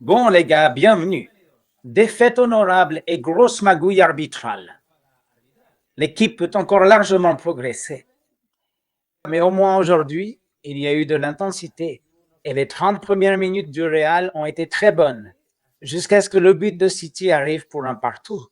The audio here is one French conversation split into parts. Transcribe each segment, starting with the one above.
Bon, les gars, bienvenue. Défaite honorable et grosse magouille arbitrale. L'équipe peut encore largement progresser. Mais au moins aujourd'hui, il y a eu de l'intensité et les 30 premières minutes du Real ont été très bonnes, jusqu'à ce que le but de City arrive pour un partout.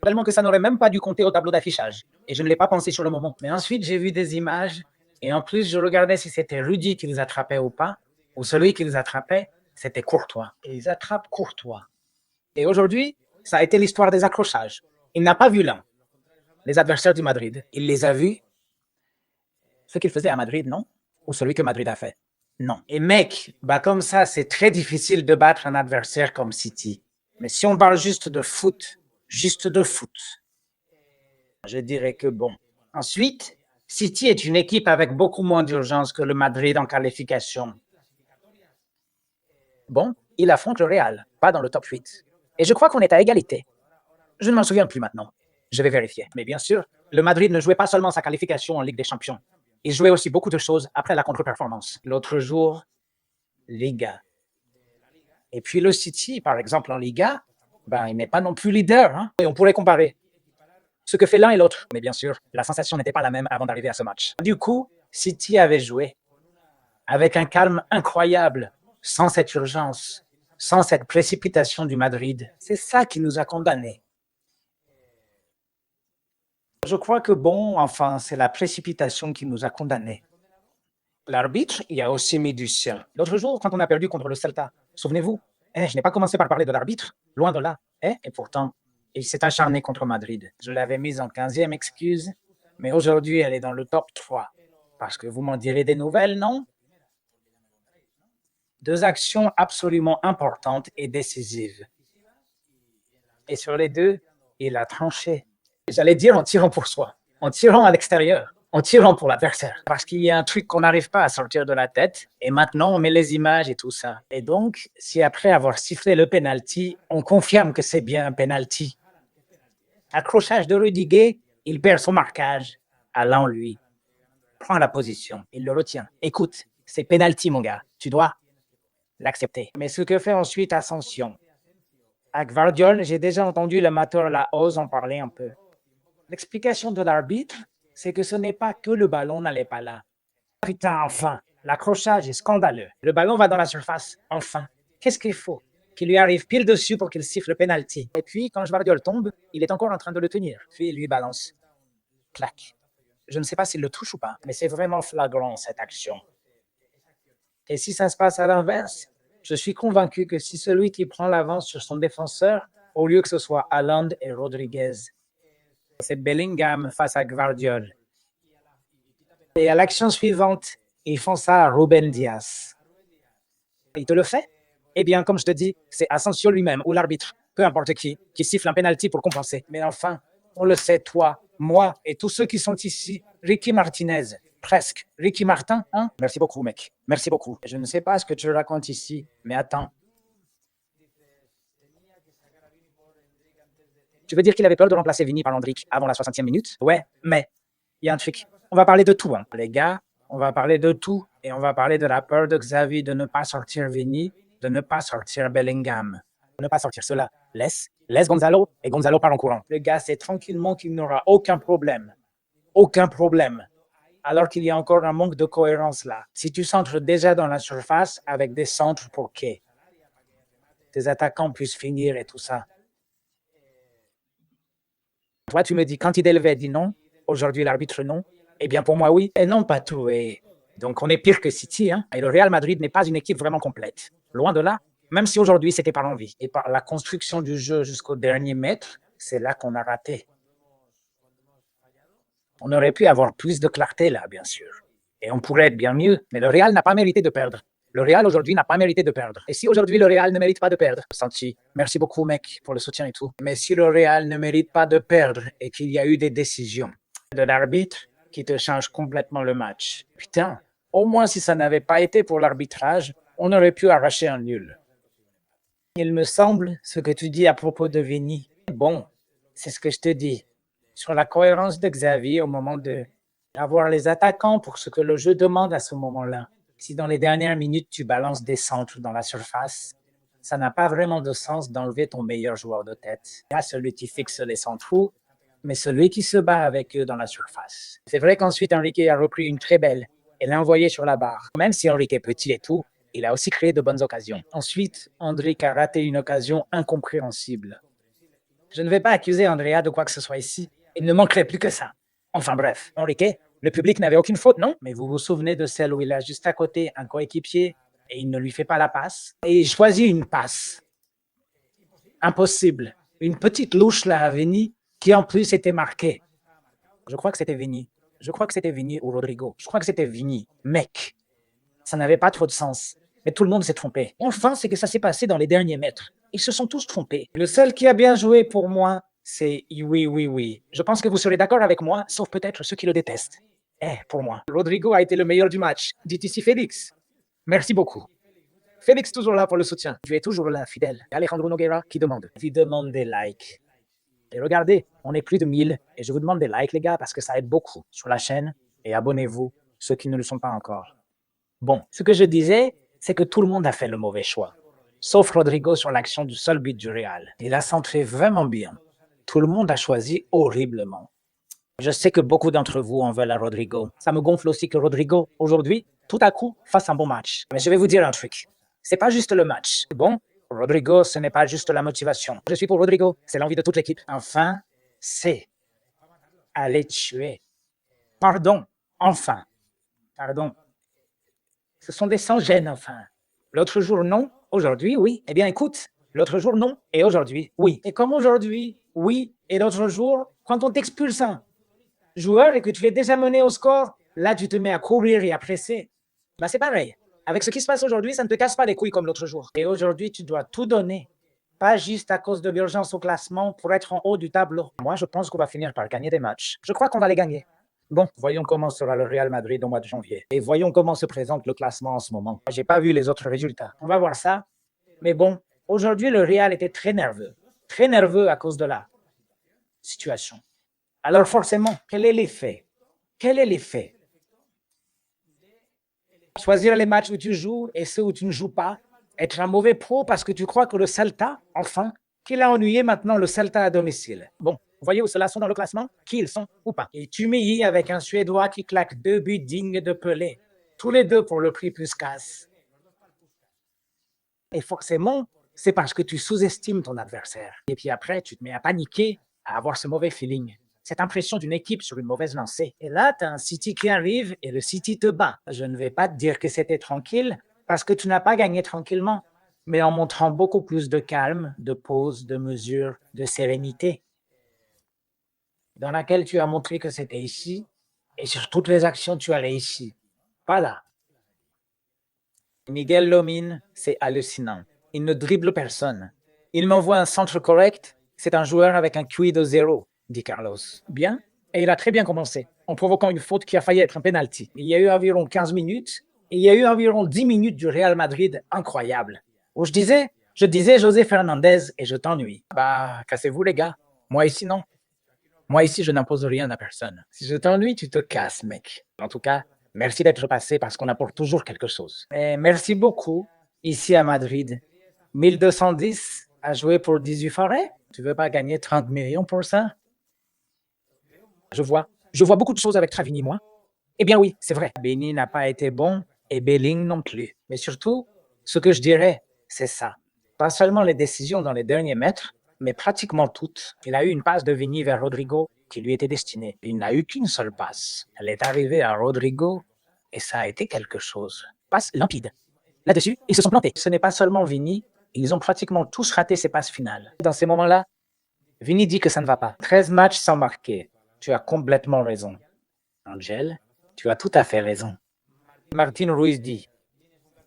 Tellement que ça n'aurait même pas dû compter au tableau d'affichage. Et je ne l'ai pas pensé sur le moment. Mais ensuite, j'ai vu des images et en plus, je regardais si c'était Rudy qui les attrapait ou pas, ou celui qui les attrapait, c'était Courtois. Et ils attrapent Courtois. Et aujourd'hui, ça a été l'histoire des accrochages. Il n'a pas vu l'un, les adversaires du Madrid. Il les a vus, ce qu'il faisait à Madrid, non? Ou celui que Madrid a fait? Non. Et mec, bah comme ça, c'est très difficile de battre un adversaire comme City. Mais si on parle juste de foot, je dirais que bon. Ensuite, City est une équipe avec beaucoup moins d'urgence que le Madrid en qualification. Bon, il affronte le Real, pas dans le top 8. Et je crois qu'on est à égalité. Je ne m'en souviens plus maintenant. Je vais vérifier. Mais bien sûr, le Madrid ne jouait pas seulement sa qualification en Ligue des Champions. Il jouait aussi beaucoup de choses après la contre-performance. L'autre jour, Liga. Et puis le City, par exemple, en Liga, ben, il n'est pas non plus leader. Hein? Et on pourrait comparer ce que fait l'un et l'autre. Mais bien sûr, la sensation n'était pas la même avant d'arriver à ce match. Du coup, City avait joué avec un calme incroyable, sans cette urgence, sans cette précipitation du Madrid. C'est ça qui nous a condamnés. Je crois que bon, enfin, c'est la précipitation qui nous a condamnés. L'arbitre y a aussi mis du sien. L'autre jour, quand on a perdu contre le Celta, souvenez-vous, je n'ai pas commencé par parler de l'arbitre, loin de là. Et pourtant, il s'est acharné contre Madrid. Je l'avais mise en 15e excuse, mais aujourd'hui, elle est dans le top 3. Parce que vous m'en direz des nouvelles, non? Deux actions absolument importantes et décisives. Et sur les deux, il a tranché. J'allais dire en tirant pour soi, en tirant à l'extérieur, en tirant pour l'adversaire. Parce qu'il y a un truc qu'on n'arrive pas à sortir de la tête, et maintenant on met les images et tout ça. Et donc, si après avoir sifflé le penalty, on confirme que c'est bien un penalty. Accrochage de Rudiger, il perd son marquage. Allant lui, prend la position, il le retient. Écoute, c'est penalty mon gars, tu dois l'accepter. Mais ce que fait ensuite Ascension? À Gvardiol, j'ai déjà entendu l'amateur La Hose en parler un peu. L'explication de l'arbitre, c'est que ce n'est pas que le ballon n'allait pas là. Putain, enfin, l'accrochage est scandaleux. Le ballon va dans la surface, enfin. Qu'est-ce qu'il faut? Qu'il lui arrive pile dessus pour qu'il siffle le penalty. Et puis, quand Gvardiol tombe, il est encore en train de le tenir. Puis il lui balance. Clac. Je ne sais pas s'il le touche ou pas, mais c'est vraiment flagrant cette action. Et si ça se passe à l'inverse, je suis convaincu que si celui qui prend l'avance sur son défenseur, au lieu que ce soit Haaland et Rodriguez, c'est Bellingham face à Gvardiol. Et à l'action suivante, ils font ça à Ruben Dias. Il te le fait? Eh bien, comme je te dis, c'est Asensio lui-même ou l'arbitre, peu importe qui siffle un penalty pour compenser. Mais enfin, on le sait, toi, moi et tous ceux qui sont ici, Ricky Martinez, presque. Ricky Martin, hein? Merci beaucoup, mec. Merci beaucoup. Je ne sais pas ce que tu racontes ici, mais attends. Tu veux dire qu'il avait peur de remplacer Vini par Landrick avant la 60e minute? Ouais, mais il y a un truc. On va parler de tout, hein. Les gars, on va parler de tout. Et on va parler de la peur de Xavi de ne pas sortir Vini, de ne pas sortir Bellingham. De ne pas sortir cela. Laisse Gonzalo et Gonzalo part en courant. Le gars sait tranquillement qu'il n'aura aucun problème. Aucun problème. Alors qu'il y a encore un manque de cohérence là. Si tu centres déjà dans la surface avec des centres pour que tes attaquants puissent finir et tout ça. Toi, tu me dis quand il élevé, dit non. Aujourd'hui, l'arbitre, non. Eh bien, pour moi, oui. Et non, pas tout. Et donc, on est pire que City. Hein. Et le Real Madrid n'est pas une équipe vraiment complète. Loin de là. Même si aujourd'hui, c'était par l'envie. Et par la construction du jeu jusqu'au dernier mètre, c'est là qu'on a raté. On aurait pu avoir plus de clarté là, bien sûr. Et on pourrait être bien mieux. Mais le Real n'a pas mérité de perdre. Le Real aujourd'hui n'a pas mérité de perdre. Et si aujourd'hui le Real ne mérite pas de perdre, Santi, merci beaucoup mec pour le soutien et tout. Mais si le Real ne mérite pas de perdre et qu'il y a eu des décisions de l'arbitre qui te changent complètement le match, putain, au moins si ça n'avait pas été pour l'arbitrage, on aurait pu arracher un nul. Il me semble ce que tu dis à propos de Vini. Bon, c'est ce que je te dis. Sur la cohérence de Xavi au moment d'avoir les attaquants pour ce que le jeu demande à ce moment-là. Si dans les dernières minutes, tu balances des centres dans la surface, ça n'a pas vraiment de sens d'enlever ton meilleur joueur de tête. Il y a celui qui fixe les centraux, mais celui qui se bat avec eux dans la surface. C'est vrai qu'ensuite, Enrique a repris une très belle et l'a envoyée sur la barre. Même si Enrique est petit et tout, il a aussi créé de bonnes occasions. Ensuite, Endrick a raté une occasion incompréhensible. Je ne vais pas accuser Andrea de quoi que ce soit ici. Il ne manquerait plus que ça. Enfin bref, Enrique, le public n'avait aucune faute, non? Mais vous vous souvenez de celle où il a juste à côté un coéquipier et il ne lui fait pas la passe? Et il choisit une passe. Impossible. Une petite louche là à Vini qui en plus était marquée. Je crois que c'était Vini. Je crois que c'était Vini ou Rodrigo. Je crois que c'était Vini. Mec, ça n'avait pas trop de sens. Mais tout le monde s'est trompé. Enfin, c'est que ça s'est passé dans les derniers mètres. Ils se sont tous trompés. Le seul qui a bien joué pour moi, c'est oui. Je pense que vous serez d'accord avec moi, sauf peut-être ceux qui le détestent. Pour moi, Rodrigo a été le meilleur du match. Dites ici Félix. Merci beaucoup. Félix toujours là pour le soutien. Tu es toujours là, fidèle. Alejandro Nogueira qui demande. Qui demande des likes. Et regardez, on est plus de 1000 et je vous demande des likes les gars parce que ça aide beaucoup sur la chaîne et abonnez-vous ceux qui ne le sont pas encore. Bon, ce que je disais, c'est que tout le monde a fait le mauvais choix. Sauf Rodrigo sur l'action du seul but du Real. Il a centré vraiment bien. Tout le monde a choisi horriblement. Je sais que beaucoup d'entre vous en veulent à Rodrigo. Ça me gonfle aussi que Rodrigo, aujourd'hui, tout à coup, fasse un bon match. Mais je vais vous dire un truc. C'est pas juste le match. Bon, Rodrigo, ce n'est pas juste la motivation. Je suis pour Rodrigo, c'est l'envie de toute l'équipe. Enfin, c'est aller tuer. Pardon, enfin. Pardon. Ce sont des sans-gêne, enfin. L'autre jour, non. Aujourd'hui, oui. Eh bien, écoute, l'autre jour, non. Et aujourd'hui, oui. Et comme aujourd'hui, oui. Et l'autre jour, quand on t'expulse un joueur et que tu es déjà mené au score, là, tu te mets à courir et à presser. Bah, c'est pareil. Avec ce qui se passe aujourd'hui, ça ne te casse pas les couilles comme l'autre jour. Et aujourd'hui, tu dois tout donner. Pas juste à cause de l'urgence au classement pour être en haut du tableau. Moi, je pense qu'on va finir par gagner des matchs. Je crois qu'on va les gagner. Bon, voyons comment sera le Real Madrid au mois de janvier. Et voyons comment se présente le classement en ce moment. J'ai pas vu les autres résultats. On va voir ça. Mais bon, aujourd'hui, le Real était très nerveux. Très nerveux à cause de la situation. Alors forcément, quel est l'effet? Quel est l'effet? Choisir les matchs où tu joues et ceux où tu ne joues pas. Être un mauvais pro parce que tu crois que le Celta, enfin, qu'il a ennuyé maintenant le Celta à domicile. Bon, vous voyez où ceux-là sont dans le classement? Qui ils sont ou pas? Et tu m'y avec un Suédois qui claque 2 buts dignes de Pelé. Tous les deux pour le prix Puskás. Et forcément, c'est parce que tu sous-estimes ton adversaire. Et puis après, tu te mets à paniquer, à avoir ce mauvais feeling. Cette impression d'une équipe sur une mauvaise lancée. Et là, tu as un City qui arrive et le City te bat. Je ne vais pas te dire que c'était tranquille, parce que tu n'as pas gagné tranquillement, mais en montrant beaucoup plus de calme, de pause, de mesure, de sérénité, dans laquelle tu as montré que c'était ici, et sur toutes les actions, tu allais ici, pas là. Miguel Lomin, c'est hallucinant. Il ne dribble personne. Il m'envoie un centre correct, c'est un joueur avec un QI de 0, dit Carlos. Bien, et il a très bien commencé, en provoquant une faute qui a failli être un penalty. Il y a eu environ 15 minutes, et il y a eu environ 10 minutes du Real Madrid incroyable. Où je disais José Fernandez et je t'ennuie. Bah, cassez-vous les gars. Moi ici, non. Moi ici, je n'impose rien à personne. Si je t'ennuie, tu te casses, mec. En tout cas, merci d'être passé parce qu'on apporte toujours quelque chose. Et merci beaucoup, ici à Madrid. 1210 à jouer pour 18 forêts. Tu veux pas gagner 30 millions pour ça? Je vois beaucoup de choses avec Travini, moi. Eh bien oui, c'est vrai. Beni n'a pas été bon et Belling non plus. Mais surtout, ce que je dirais, c'est ça. Pas seulement les décisions dans les derniers mètres, mais pratiquement toutes. Il a eu une passe de Vini vers Rodrigo qui lui était destinée. Il n'a eu qu'une seule passe. Elle est arrivée à Rodrigo et ça a été quelque chose. Passe limpide. Là-dessus, ils se sont plantés. Ce n'est pas seulement Vini, ils ont pratiquement tous raté ces passes finales. Dans ces moments-là, Vini dit que ça ne va pas. 13 matchs sans marquer. Tu as complètement raison. Angel, tu as tout à fait raison. Martin Ruiz dit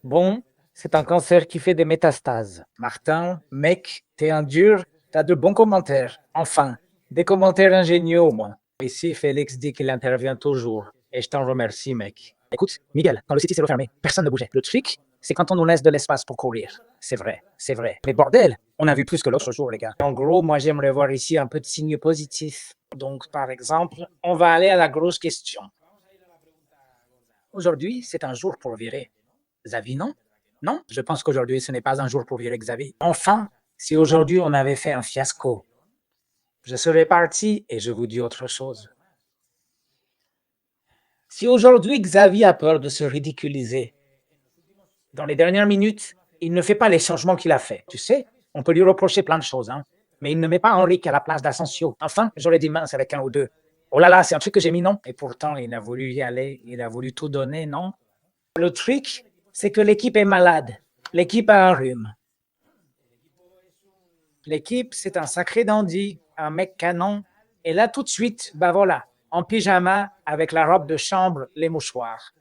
bon, c'est un cancer qui fait des métastases. Martin, mec, t'es un dur, t'as de bons commentaires. Enfin, des commentaires ingénieux au moins. Ici, Félix dit qu'il intervient toujours. Et je t'en remercie, mec. Écoute, Miguel, quand le City s'est refermé, personne ne bougeait. Le truc, c'est quand on nous laisse de l'espace pour courir. C'est vrai, c'est vrai. Mais bordel, on a vu plus que l'autre jour, les gars. En gros, moi, j'aimerais voir ici un peu de signe positif. Donc, par exemple, on va aller à la grosse question. Aujourd'hui, c'est un jour pour virer. Xavi, non? Non, je pense qu'aujourd'hui, ce n'est pas un jour pour virer Xavi. Enfin, si aujourd'hui on avait fait un fiasco, je serais parti et je vous dis autre chose. Si aujourd'hui Xavi a peur de se ridiculiser, dans les dernières minutes, il ne fait pas les changements qu'il a fait. Tu sais, on peut lui reprocher plein de choses, hein, mais il ne met pas Henrique à la place d'Asensio. Enfin, j'aurais dit mince avec un ou deux. Oh là là, c'est un truc que j'ai mis, non? Et pourtant, il a voulu y aller, il a voulu tout donner, non? Le truc, c'est que l'équipe est malade. L'équipe a un rhume. L'équipe, c'est un sacré dandy, un mec canon. Et là, tout de suite, bah voilà, en pyjama, avec la robe de chambre, les mouchoirs.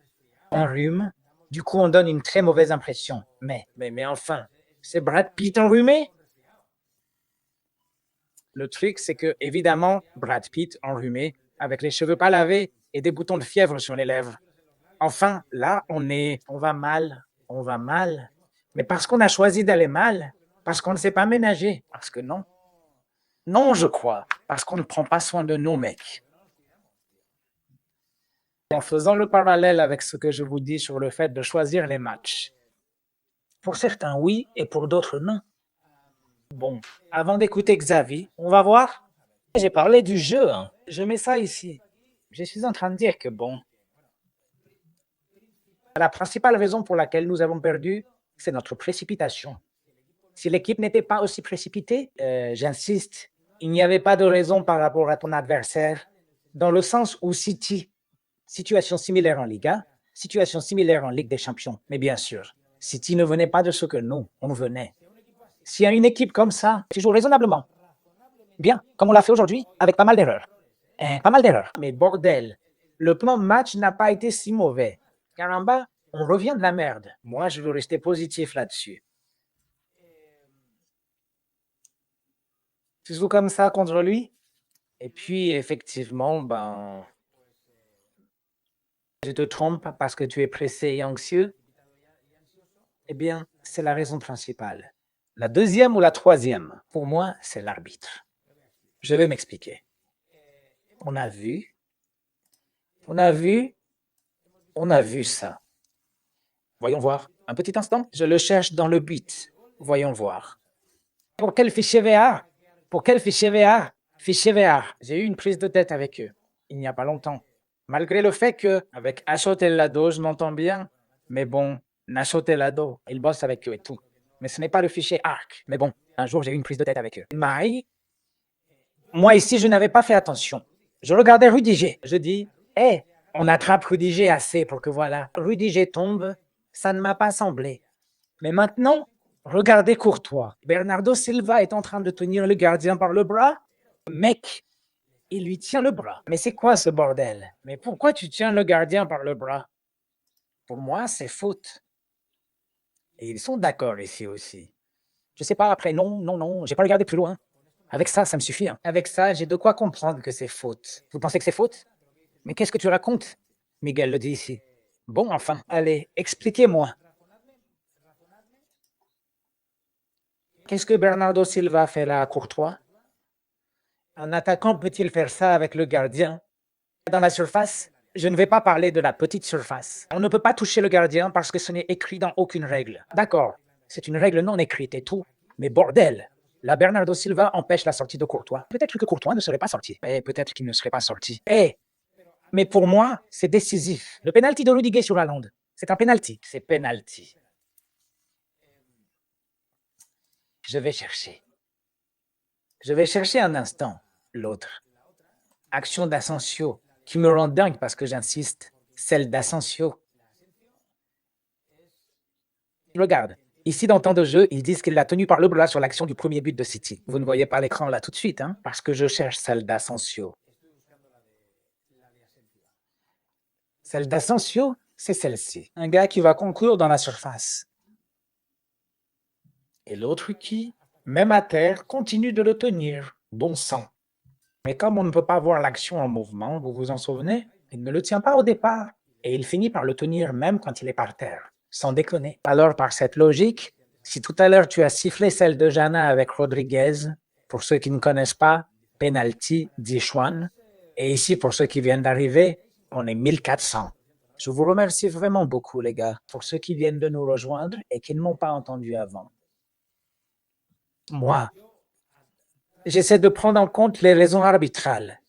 Un rhume, du coup, on donne une très mauvaise impression. Mais enfin, c'est Brad Pitt enrhumé? Le truc, c'est que, évidemment, Brad Pitt enrhumé, avec les cheveux pas lavés et des boutons de fièvre sur les lèvres. Enfin, là, on va mal. Mais parce qu'on a choisi d'aller mal, parce qu'on ne s'est pas ménagé, parce que non. Non, je crois, parce qu'on ne prend pas soin de nos mecs. En faisant le parallèle avec ce que je vous dis sur le fait de choisir les matchs. Pour certains, oui, et pour d'autres, non. Bon, avant d'écouter Xavi, on va voir. J'ai parlé du jeu, hein. Je mets ça ici. Je suis en train de dire que bon, la principale raison pour laquelle nous avons perdu, c'est notre précipitation. Si l'équipe n'était pas aussi précipitée, j'insiste, il n'y avait pas de raison par rapport à ton adversaire, dans le sens où City, situation similaire en Liga, situation similaire en Ligue des Champions, mais bien sûr, City ne venait pas de ce que nous, on venait. S'il y a une équipe comme ça, qui joue raisonnablement, bien, comme on l'a fait aujourd'hui, avec pas mal d'erreurs. Pas mal d'erreurs. Mais bordel, le plan de match n'a pas été si mauvais. Car en bas, on revient de la merde. Moi, je veux rester positif là-dessus. Tu joues comme ça contre lui? Et puis, effectivement, ben, je te trompe parce que tu es pressé et anxieux. Eh bien, c'est la raison principale. La deuxième ou la troisième, pour moi, c'est l'arbitre. Je vais m'expliquer. On a vu, on a vu, on a vu ça. Voyons voir. Un petit instant. Je le cherche dans le but. Voyons voir. Pour quel fichier VA? Pour quel fichier VA? Fichier VA. J'ai eu une prise de tête avec eux, il n'y a pas longtemps. Malgré le fait que, avec Ashot El Lado, je m'entends bien. Mais bon, Nachot El Lado, il bosse avec eux et tout. Mais ce n'est pas le fichier ARC. Mais bon, un jour, j'ai eu une prise de tête avec eux. Maï, moi ici, je n'avais pas fait attention. Je regardais Rudiger. Je dis, hé, on attrape Rudiger assez pour que voilà, Rudiger tombe. Ça ne m'a pas semblé. Mais maintenant, regardez Courtois. Bernardo Silva est en train de tenir le gardien par le bras. Mec, il lui tient le bras. Mais c'est quoi ce bordel? Mais pourquoi tu tiens le gardien par le bras? Pour moi, c'est faute. Et ils sont d'accord ici aussi. Je sais pas, après, non, j'ai pas regardé plus loin. Avec ça, ça me suffit, hein. Avec ça, j'ai de quoi comprendre que c'est faute. Vous pensez que c'est faute? Mais qu'est-ce que tu racontes? Miguel le dit ici. Bon, enfin, allez, expliquez-moi. Qu'est-ce que Bernardo Silva fait là à Courtois? Un attaquant peut-il faire ça avec le gardien? Dans la surface, je ne vais pas parler de la petite surface. On ne peut pas toucher le gardien parce que ce n'est écrit dans aucune règle. D'accord, c'est une règle non écrite et tout. Mais bordel, la Bernardo Silva empêche la sortie de Courtois. Peut-être que Courtois ne serait pas sorti. Et peut-être qu'il ne serait pas sorti. Mais pour moi, c'est décisif. Le penalty de Rudiger sur Haaland, c'est un penalty. C'est penalty. Je vais chercher. Je vais chercher un instant l'autre. Action d'Asensio, qui me rend dingue parce que j'insiste, celle d'Asensio. Regarde, ici dans temps de jeu, ils disent qu'il l'a tenu par le bras sur l'action du premier but de City. Vous ne voyez pas l'écran là tout de suite, hein, parce que je cherche celle d'Asensio. Celle d'Asensio, c'est celle-ci. Un gars qui va concourir dans la surface. Et l'autre qui, même à terre, continue de le tenir. Bon sang. Mais comme on ne peut pas voir l'action en mouvement, vous vous en souvenez, il ne le tient pas au départ. Et il finit par le tenir même quand il est par terre. Sans déconner. Alors, par cette logique, si tout à l'heure tu as sifflé celle de Jana avec Rodriguez, pour ceux qui ne connaissent pas, penalty, dit Juan. Et ici, pour ceux qui viennent d'arriver, on est 1400. Je vous remercie vraiment beaucoup, les gars, pour ceux qui viennent de nous rejoindre et qui ne m'ont pas entendu avant. Moi, j'essaie de prendre en compte les raisons arbitrales.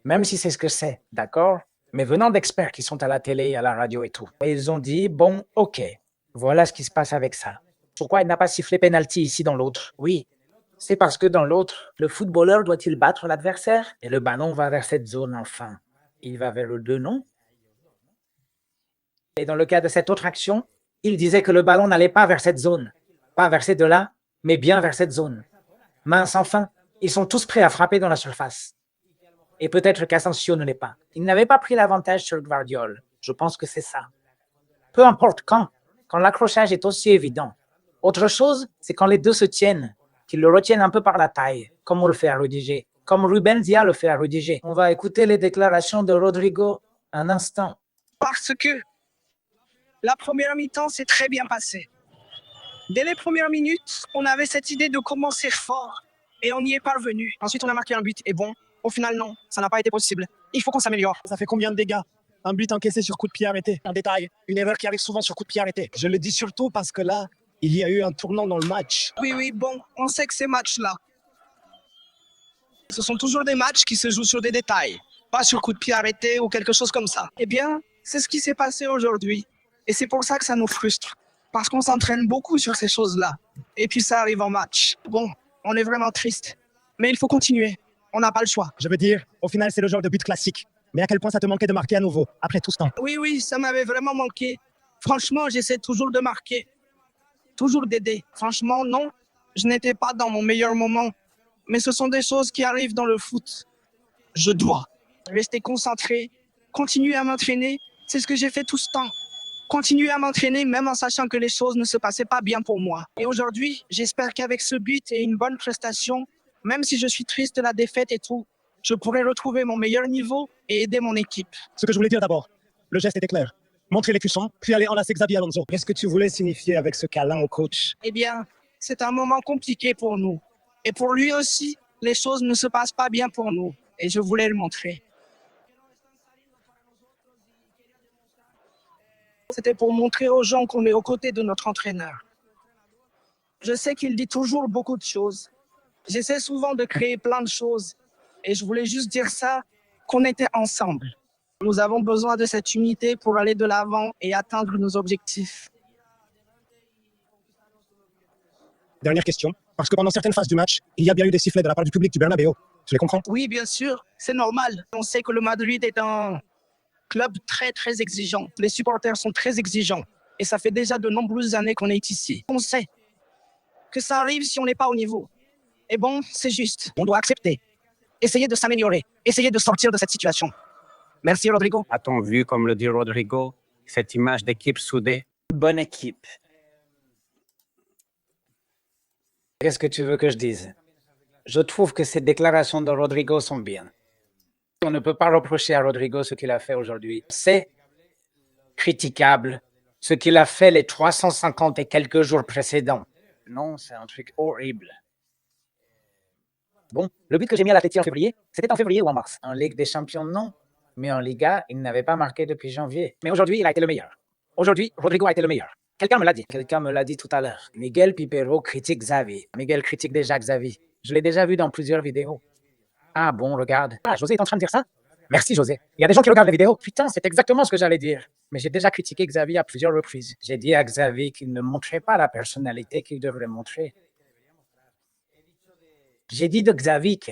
Même si c'est ce que c'est, d'accord? Mais venant d'experts qui sont à la télé, à la radio et tout. Et ils ont dit, bon, ok, voilà ce qui se passe avec ça. Pourquoi il n'a pas sifflé penalty ici dans l'autre? Oui, c'est parce que dans l'autre, le footballeur doit-il battre l'adversaire? Et le ballon va vers cette zone enfin. Il va vers le 2, non? Et dans le cas de cette autre action, il disait que le ballon n'allait pas vers cette zone. Pas vers ces deux-là, mais bien vers cette zone. Mince enfin, ils sont tous prêts à frapper dans la surface. Et peut-être qu'Asensio ne l'est pas. Il n'avait pas pris l'avantage sur Gvardiol. Je pense que c'est ça. Peu importe quand l'accrochage est aussi évident. Autre chose, c'est quand les deux se tiennent, qu'ils le retiennent un peu par la taille, comme on le fait à Rudiger, comme Ruben Dia le fait à Rudiger. On va écouter les déclarations de Rodrigo un instant. Parce que la première mi-temps s'est très bien passée. Dès les premières minutes, on avait cette idée de commencer fort et on y est parvenu. Ensuite, on a marqué un but et bon, au final, non, ça n'a pas été possible. Il faut qu'on s'améliore. Ça fait combien de dégâts? Un but encaissé sur coup de pied arrêté. Un détail, une erreur qui arrive souvent sur coup de pied arrêté. Je le dis surtout parce que là, il y a eu un tournant dans le match. Oui, bon, on sait que ces matchs-là, ce sont toujours des matchs qui se jouent sur des détails, pas sur coup de pied arrêté ou quelque chose comme ça. Eh bien, c'est ce qui s'est passé aujourd'hui. Et c'est pour ça que ça nous frustre. Parce qu'on s'entraîne beaucoup sur ces choses-là. Et puis ça arrive en match. Bon, on est vraiment triste. Mais il faut continuer. On n'a pas le choix. Je veux dire, au final, c'est le genre de but classique. Mais à quel point ça te manquait de marquer à nouveau, après tout ce temps? Oui, ça m'avait vraiment manqué. Franchement, j'essaie toujours de marquer. Toujours d'aider. Franchement, non, je n'étais pas dans mon meilleur moment. Mais ce sont des choses qui arrivent dans le foot. Je dois rester concentré, continuer à m'entraîner. C'est ce que j'ai fait tout ce temps. Continuer à m'entraîner même en sachant que les choses ne se passaient pas bien pour moi. Et aujourd'hui, j'espère qu'avec ce but et une bonne prestation, même si je suis triste de la défaite et tout, je pourrai retrouver mon meilleur niveau et aider mon équipe. Ce que je voulais dire d'abord, le geste était clair. Montrer les cuissons, puis aller enlacer Xabi Alonso. Qu'est-ce que tu voulais signifier avec ce câlin au coach? Eh bien, c'est un moment compliqué pour nous. Et pour lui aussi, les choses ne se passent pas bien pour nous. Et je voulais le montrer. C'était pour montrer aux gens qu'on est aux côtés de notre entraîneur. Je sais qu'il dit toujours beaucoup de choses. J'essaie souvent de créer plein de choses. Et je voulais juste dire ça, qu'on était ensemble. Nous avons besoin de cette unité pour aller de l'avant et atteindre nos objectifs. Dernière question, parce que pendant certaines phases du match, il y a bien eu des sifflets de la part du public du Bernabéu. Tu les comprends? Oui, bien sûr, c'est normal. On sait que le Madrid est un club très, très exigeant. Les supporters sont très exigeants. Et ça fait déjà de nombreuses années qu'on est ici. On sait que ça arrive si on n'est pas au niveau. Et bon, c'est juste. On doit accepter. Essayer de s'améliorer. Essayer de sortir de cette situation. Merci, Rodrigo. A-t-on vu, comme le dit Rodrigo, cette image d'équipe soudée? Bonne équipe. Qu'est-ce que tu veux que je dise? Je trouve que ces déclarations de Rodrigo sont bien. On ne peut pas reprocher à Rodrigo ce qu'il a fait aujourd'hui. C'est critiquable ce qu'il a fait les 350 et quelques jours précédents. Non, c'est un truc horrible. Bon, le but que j'ai mis à l'Atleti en février, c'était en février ou en mars? En Ligue des Champions, non. Mais en Liga, il n'avait pas marqué depuis janvier. Mais aujourd'hui, il a été le meilleur. Aujourd'hui, Rodrigo a été le meilleur. Quelqu'un me l'a dit. Quelqu'un me l'a dit tout à l'heure. Miguel Pipero critique Xavi. Miguel critique déjà Xavi. Je l'ai déjà vu dans plusieurs vidéos. Ah bon, regarde. Ah, José est en train de dire ça? Merci, José. Il y a des gens qui regardent les vidéos. Putain, c'est exactement ce que j'allais dire. Mais j'ai déjà critiqué Xavi à plusieurs reprises. J'ai dit à Xavi qu'il ne montrait pas la personnalité qu'il devrait montrer. J'ai dit de Xavi que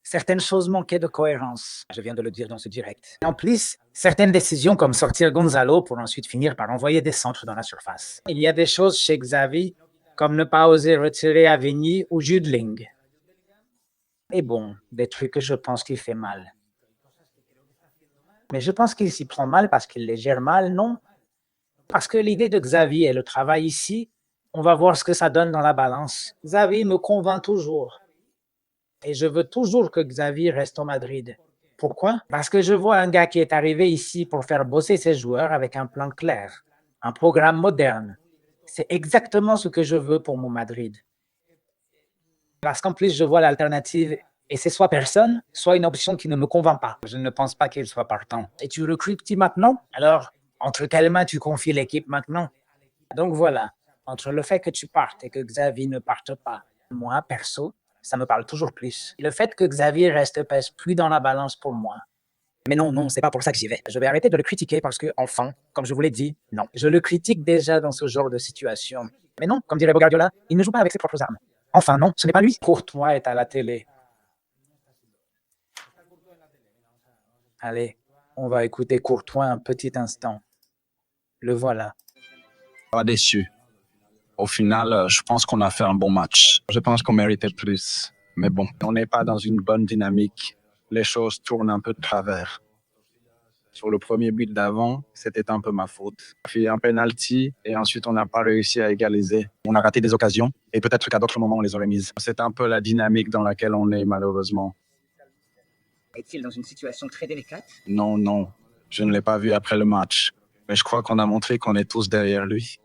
certaines choses manquaient de cohérence. Je viens de le dire dans ce direct. En plus, certaines décisions comme sortir Gonzalo pour ensuite finir par envoyer des centres dans la surface. Il y a des choses chez Xavi comme ne pas oser retirer Avigny ou Judling. Et bon, des trucs que je pense qu'il fait mal. Mais je pense qu'il s'y prend mal parce qu'il les gère mal, non? Parce que l'idée de Xavi et le travail ici, on va voir ce que ça donne dans la balance. Xavi me convainc toujours. Et je veux toujours que Xavi reste au Madrid. Pourquoi? Parce que je vois un gars qui est arrivé ici pour faire bosser ses joueurs avec un plan clair, un programme moderne. C'est exactement ce que je veux pour mon Madrid. Parce qu'en plus, je vois l'alternative Et c'est soit personne, soit une option qui ne me convainc pas. Je ne pense pas qu'il soit partant. Et tu recrutes qui maintenant? Alors, entre quelles mains tu confies l'équipe maintenant? Donc voilà, entre le fait que tu partes et que Xavier ne parte pas, moi, perso, ça me parle toujours plus. Le fait que Xavier pèse plus dans la balance pour moi. Mais non, non, c'est pas pour ça que j'y vais. Je vais arrêter de le critiquer parce que, enfin, comme je vous l'ai dit, non. Je le critique déjà dans ce genre de situation. Mais non, comme dirait Guardiola, il ne joue pas avec ses propres armes. Enfin, non, ce n'est pas lui. Courtois est à la télé. Allez, on va écouter Courtois un petit instant. Le voilà. Pas déçu. Au final, je pense qu'on a fait un bon match. Je pense qu'on méritait plus. Mais bon, on n'est pas dans une bonne dynamique. Les choses tournent un peu de travers. Sur le premier but d'avant, c'était un peu ma faute. On a fait un penalty et ensuite on n'a pas réussi à égaliser. On a raté des occasions et peut-être qu'à d'autres moments on les aurait mises. C'est un peu la dynamique dans laquelle on est malheureusement. Est-il dans une situation très délicate? Non, non, je ne l'ai pas vu après le match. Mais je crois qu'on a montré qu'on est tous derrière lui.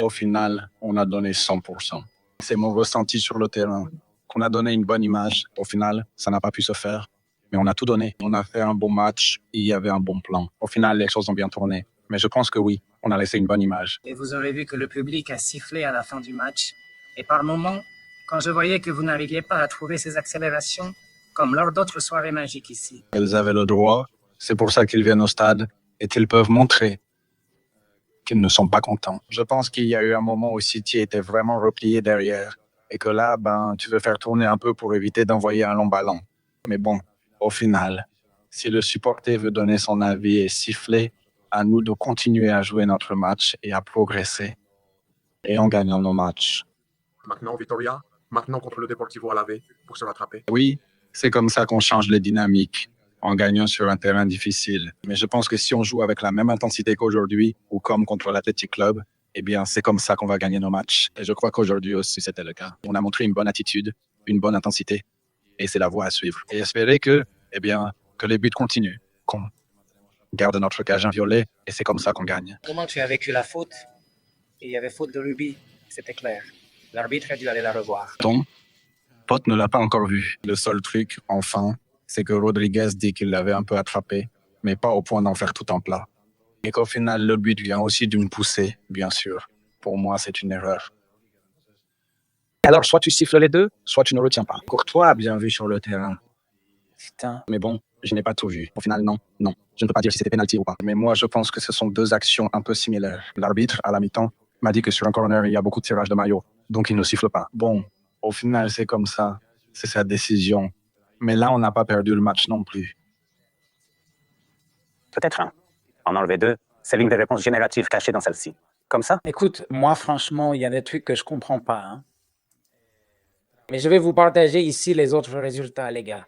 Au final, on a donné 100%. C'est mon ressenti sur le terrain, qu'on a donné une bonne image. Au final, ça n'a pas pu se faire, mais on a tout donné. On a fait un bon match, il y avait un bon plan. Au final, les choses ont bien tourné. Mais je pense que oui, on a laissé une bonne image. Et vous aurez vu que le public a sifflé à la fin du match. Et par moments, quand je voyais que vous n'arriviez pas à trouver ces accélérations, comme lors d'autres soirées magiques ici. Ils avaient le droit, c'est pour ça qu'ils viennent au stade, et qu'ils peuvent montrer qu'ils ne sont pas contents. Je pense qu'il y a eu un moment où City était vraiment replié derrière, et que là, tu veux faire tourner un peu pour éviter d'envoyer un long ballon. Mais bon, au final, si le supporter veut donner son avis et siffler, à nous de continuer à jouer notre match et à progresser, et en gagnant nos matchs. Maintenant, Vitoria, maintenant contre le Deportivo Alavés pour se rattraper. Oui, c'est comme ça qu'on change les dynamiques, en gagnant sur un terrain difficile. Mais je pense que si on joue avec la même intensité qu'aujourd'hui, ou comme contre l'Athletic Club, eh bien, c'est comme ça qu'on va gagner nos matchs. Et je crois qu'aujourd'hui aussi, c'était le cas. On a montré une bonne attitude, une bonne intensité, et c'est la voie à suivre. Et espérer que les buts continuent, qu'on garde notre cage inviolée, et c'est comme ça qu'on gagne. Comment tu as vécu la faute? Il y avait faute de Ruby, c'était clair. L'arbitre a dû aller la revoir. Donc, Pote ne l'a pas encore vu. Le seul truc, enfin, c'est que Rodriguez dit qu'il l'avait un peu attrapé, mais pas au point d'en faire tout un plat. Et qu'au final, le but vient aussi d'une poussée, bien sûr. Pour moi, c'est une erreur. Alors, soit tu siffles les deux, soit tu ne retiens pas. Courtois a bien vu sur le terrain. Putain. Mais bon, je n'ai pas tout vu. Au final, non. Je ne peux pas dire si c'était penalty ou pas. Mais moi, je pense que ce sont deux actions un peu similaires. L'arbitre, à la mi-temps, m'a dit que sur un corner, il y a beaucoup de tirage de maillot. Donc, il ne siffle pas. Bon, au final, c'est comme ça. C'est sa décision. Mais là, on n'a pas perdu le match non plus. Peut-être un. En enlever deux, c'est l'une des réponses génératives cachées dans celle-ci. Comme ça? Écoute, moi, franchement, il y a des trucs que je comprends pas. Hein. Mais je vais vous partager ici les autres résultats, les gars.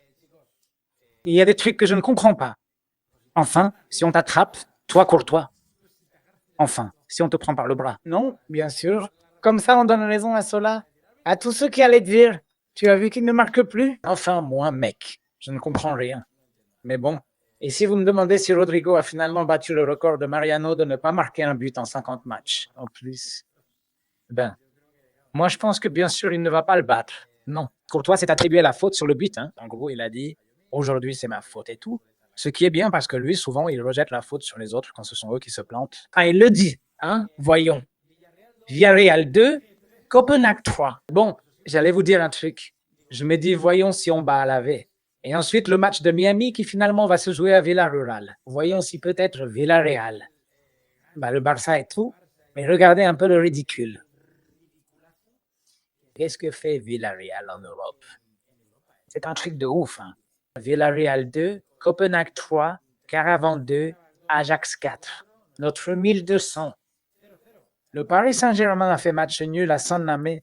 Il y a des trucs que je ne comprends pas. Enfin, si on t'attrape, toi, Courtois. Enfin, si on te prend par le bras. Non, bien sûr. Comme ça, on donne raison à cela. À tous ceux qui allaient dire, tu as vu qu'il ne marque plus? Enfin, moi, mec, je ne comprends rien. Mais bon. Et si vous me demandez si Rodrigo a finalement battu le record de Mariano de ne pas marquer un but en 50 matchs, en plus, moi, je pense que bien sûr, il ne va pas le battre. Non. Courtois s'est attribué la faute sur le but. Hein. En gros, il a dit, aujourd'hui, c'est ma faute et tout. Ce qui est bien parce que lui, souvent, il rejette la faute sur les autres quand ce sont eux qui se plantent. Ah, il le dit, hein? Voyons. Villarreal 2, Copenhague 3. Bon, j'allais vous dire un truc. Je me dis, voyons si on bat Alavés. Et ensuite, le match de Miami qui finalement va se jouer à Villarreal. Voyons si peut-être Villarreal. Le Barça et tout. Mais regardez un peu le ridicule. Qu'est-ce que fait Villarreal en Europe? C'est un truc de ouf. Hein? Villarreal 2, Copenhague 3, Caravan 2, Ajax 4. Notre 1200. Le Paris Saint-Germain a fait match nul à San Mamés.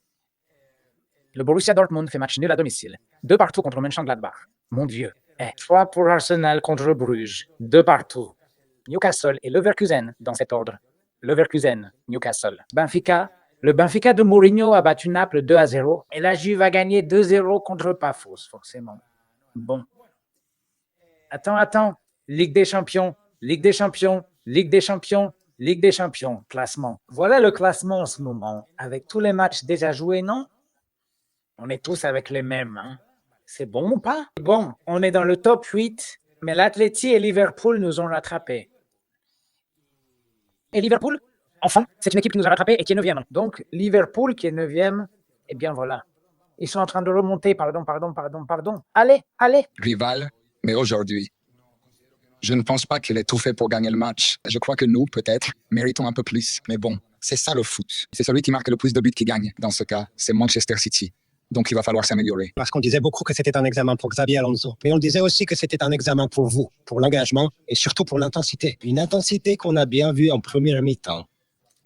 Le Borussia Dortmund fait match nul à domicile. 2 partout contre Mönchengladbach. Mon Dieu. 3 pour Arsenal contre Bruges. 2 partout. Newcastle et Leverkusen dans cet ordre. Leverkusen, Newcastle. Benfica. Le Benfica de Mourinho a battu Naples 2-0 et la Juve a gagné 2-0 contre Pafos, forcément. Bon. Attends. Ligue des Champions, Ligue des Champions, Ligue des Champions, Ligue des Champions, classement. Voilà le classement en ce moment, avec tous les matchs déjà joués, non? On est tous avec les mêmes, hein? C'est bon ou pas? Bon, on est dans le top 8, mais l'Atleti et Liverpool nous ont rattrapés. Et Liverpool, enfin, c'est une équipe qui nous a rattrapés et qui est 9e. Donc, Liverpool qui est 9e, eh bien voilà. Ils sont en train de remonter, pardon. Allez. Rival, mais aujourd'hui, je ne pense pas qu'il ait tout fait pour gagner le match. Je crois que nous, peut-être, méritons un peu plus. Mais bon, c'est ça le foot. C'est celui qui marque le plus de buts qui gagne. Dans ce cas, c'est Manchester City. Donc il va falloir s'améliorer. Parce qu'on disait beaucoup que c'était un examen pour Xabi Alonso. Mais on disait aussi que c'était un examen pour vous, pour l'engagement et surtout pour l'intensité. Une intensité qu'on a bien vue en première mi-temps.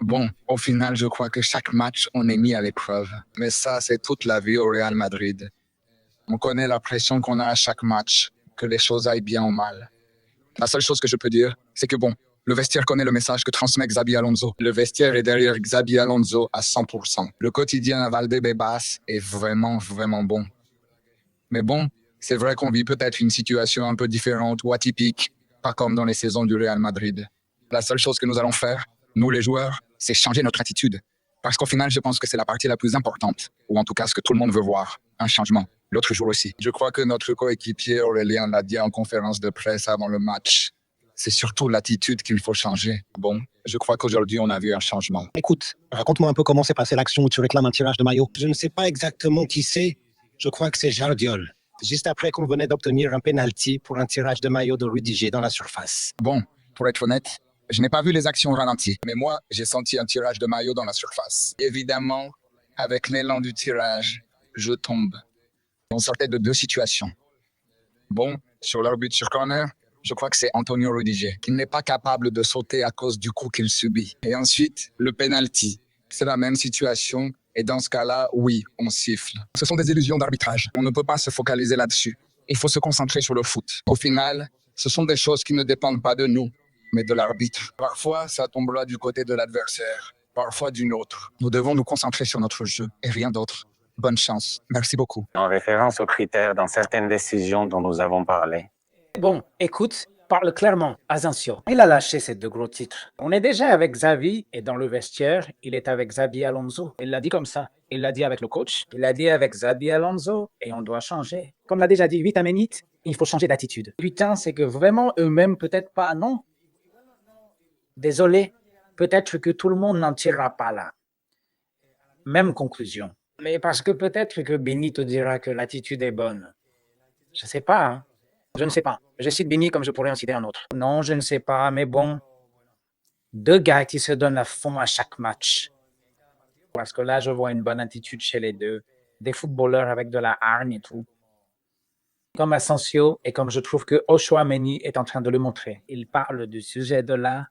Bon, au final, je crois que chaque match, on est mis à l'épreuve. Mais ça, c'est toute la vie au Real Madrid. On connaît la pression qu'on a à chaque match, que les choses aillent bien ou mal. La seule chose que je peux dire, c'est que bon, le vestiaire connaît le message que transmet Xabi Alonso. Le vestiaire est derrière Xabi Alonso à 100%. Le quotidien à Valdebebas est vraiment, vraiment bon. Mais bon, c'est vrai qu'on vit peut-être une situation un peu différente ou atypique, pas comme dans les saisons du Real Madrid. La seule chose que nous allons faire, nous les joueurs, c'est changer notre attitude. Parce qu'au final, je pense que c'est la partie la plus importante, ou en tout cas ce que tout le monde veut voir, un changement. L'autre jour aussi. Je crois que notre coéquipier Aurélien l'a dit en conférence de presse avant le match. C'est surtout l'attitude qu'il faut changer. Bon, je crois qu'aujourd'hui, on a vu un changement. Écoute, raconte-moi un peu comment s'est passée l'action où tu réclames un tirage de maillot. Je ne sais pas exactement qui c'est. Je crois que c'est Jardiol. Juste après qu'on venait d'obtenir un penalty pour un tirage de maillot de Rudiger dans la surface. Bon, pour être honnête, je n'ai pas vu les actions ralenties. Mais moi, j'ai senti un tirage de maillot dans la surface. Évidemment, avec l'élan du tirage, je tombe. On sortait de deux situations. Bon, sur leur but sur corner, je crois que c'est Antonio Rudiger, qui n'est pas capable de sauter à cause du coup qu'il subit. Et ensuite, le penalty. C'est la même situation. Et dans ce cas-là, oui, on siffle. Ce sont des illusions d'arbitrage. On ne peut pas se focaliser là-dessus. Il faut se concentrer sur le foot. Au final, ce sont des choses qui ne dépendent pas de nous, mais de l'arbitre. Parfois, ça tombera du côté de l'adversaire, parfois d'une autre. Nous devons nous concentrer sur notre jeu et rien d'autre. Bonne chance. Merci beaucoup. En référence aux critères dans certaines décisions dont nous avons parlé. Bon, écoute, parle clairement. Asensio, il a lâché ces 2 gros titres. On est déjà avec Xavi et dans le vestiaire, il est avec Xabi Alonso. Il l'a dit comme ça. Il l'a dit avec le coach. Il l'a dit avec Xabi Alonso et on doit changer. Comme l'a déjà dit Vitamine, il faut changer d'attitude. Putain, c'est que vraiment eux-mêmes, peut-être pas, non. Désolé, peut-être que tout le monde n'en tirera pas là. Même conclusion. Mais parce que peut-être que Benny te dira que l'attitude est bonne. Je sais pas, hein. Je ne sais pas. Je cite Benny comme je pourrais en citer un autre. Non, je ne sais pas, mais bon. 2 gars qui se donnent à fond à chaque match. Parce que là, je vois une bonne attitude chez les deux. Des footballeurs avec de la hargne et tout. Comme Asensio et comme je trouve que Tchouaméni est en train de le montrer. Il parle du sujet de là.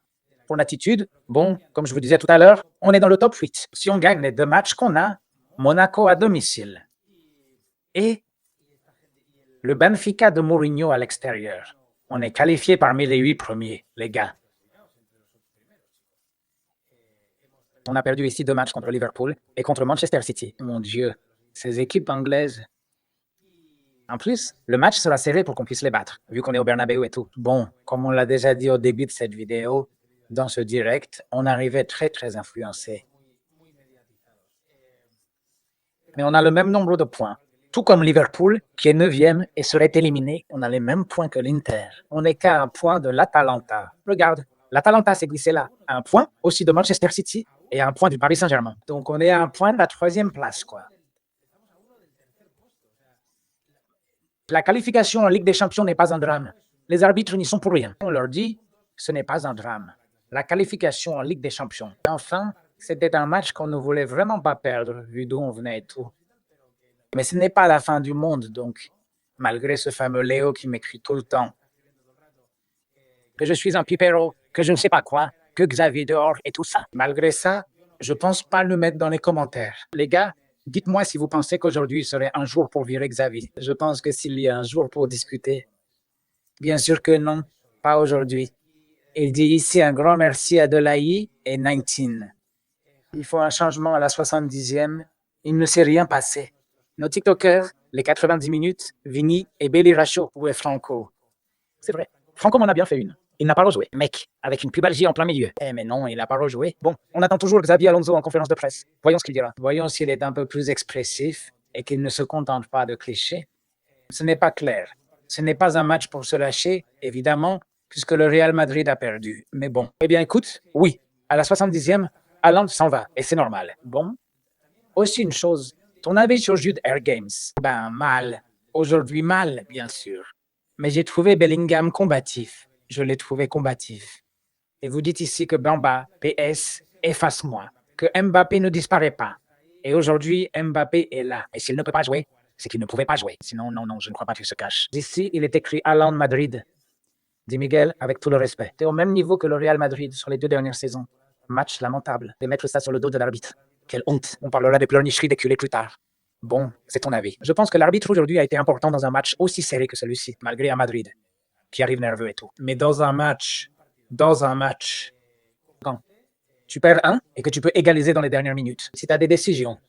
Pour l'attitude, bon, comme je vous disais tout à l'heure, on est dans le top 8. Si on gagne les 2 matchs qu'on a, Monaco à domicile et le Benfica de Mourinho à l'extérieur. On est qualifié parmi les 8 premiers, les gars. On a perdu ici 2 matchs contre Liverpool et contre Manchester City. Mon Dieu, ces équipes anglaises. En plus, le match sera serré pour qu'on puisse les battre, vu qu'on est au Bernabéu et tout. Bon, comme on l'a déjà dit au début de cette vidéo, dans ce direct, on arrivait très influencé. Mais on a le même nombre de points. Tout comme Liverpool, qui est 9e et serait éliminé, on a les mêmes points que l'Inter. On n'est qu'à un point de l'Atalanta. Regarde, l'Atalanta s'est glissé là, à un point aussi de Manchester City et à un point du Paris Saint-Germain. Donc on est à un point de la 3e place, quoi. La qualification en Ligue des Champions n'est pas un drame. Les arbitres n'y sont pour rien. On leur dit, ce n'est pas un drame. La qualification en Ligue des Champions. Et enfin, c'était un match qu'on ne voulait vraiment pas perdre, vu d'où on venait et tout. Mais ce n'est pas la fin du monde, donc, malgré ce fameux Léo qui m'écrit tout le temps que je suis un pipero, que je ne sais pas quoi, que Xavier dehors et tout ça. Malgré ça, je pense pas le mettre dans les commentaires. Les gars, dites-moi si vous pensez qu'aujourd'hui serait un jour pour virer Xavi. Je pense que s'il y a un jour pour discuter, bien sûr que non, pas aujourd'hui. Il dit ici un grand merci à Delahaye et 19. Il faut un changement à la 70e. Il ne s'est rien passé. Nos TikTokers, les 90 minutes, Vini et Belly Racho, où est Franco? C'est vrai. Franco m'en a bien fait une. Il n'a pas rejoué. Mec, avec une pubalgie en plein milieu. Eh mais non, il n'a pas rejoué. Bon, on attend toujours Xabi Alonso en conférence de presse. Voyons ce qu'il dira. Voyons s'il est un peu plus expressif et qu'il ne se contente pas de clichés. Ce n'est pas clair. Ce n'est pas un match pour se lâcher, évidemment, puisque le Real Madrid a perdu. Mais bon. Eh bien, écoute, oui, à la 70e, Haaland s'en va, et c'est normal. Bon. Aussi une chose, ton avis sur Jude Air Games? Ben, mal. Aujourd'hui, mal, bien sûr. Mais j'ai trouvé Bellingham combatif. Je l'ai trouvé combatif. Et vous dites ici que Bamba, PS, efface-moi. Que Mbappé ne disparaît pas. Et aujourd'hui, Mbappé est là. Et s'il ne peut pas jouer, c'est qu'il ne pouvait pas jouer. Sinon, non, non, je ne crois pas qu'il se cache. Ici, il est écrit Haaland Madrid. Dit Miguel, avec tout le respect. T'es au même niveau que le Real Madrid sur les 2 dernières saisons. Match lamentable. De mettre ça sur le dos de l'arbitre. Quelle honte. On parlera des pleurnicheries des culés plus tard. Bon, c'est ton avis. Je pense que l'arbitre aujourd'hui a été important dans un match aussi serré que celui-ci, malgré un Madrid qui arrive nerveux et tout. Mais dans un match, quand tu perds un et que tu peux égaliser dans les dernières minutes, si tu as des décisions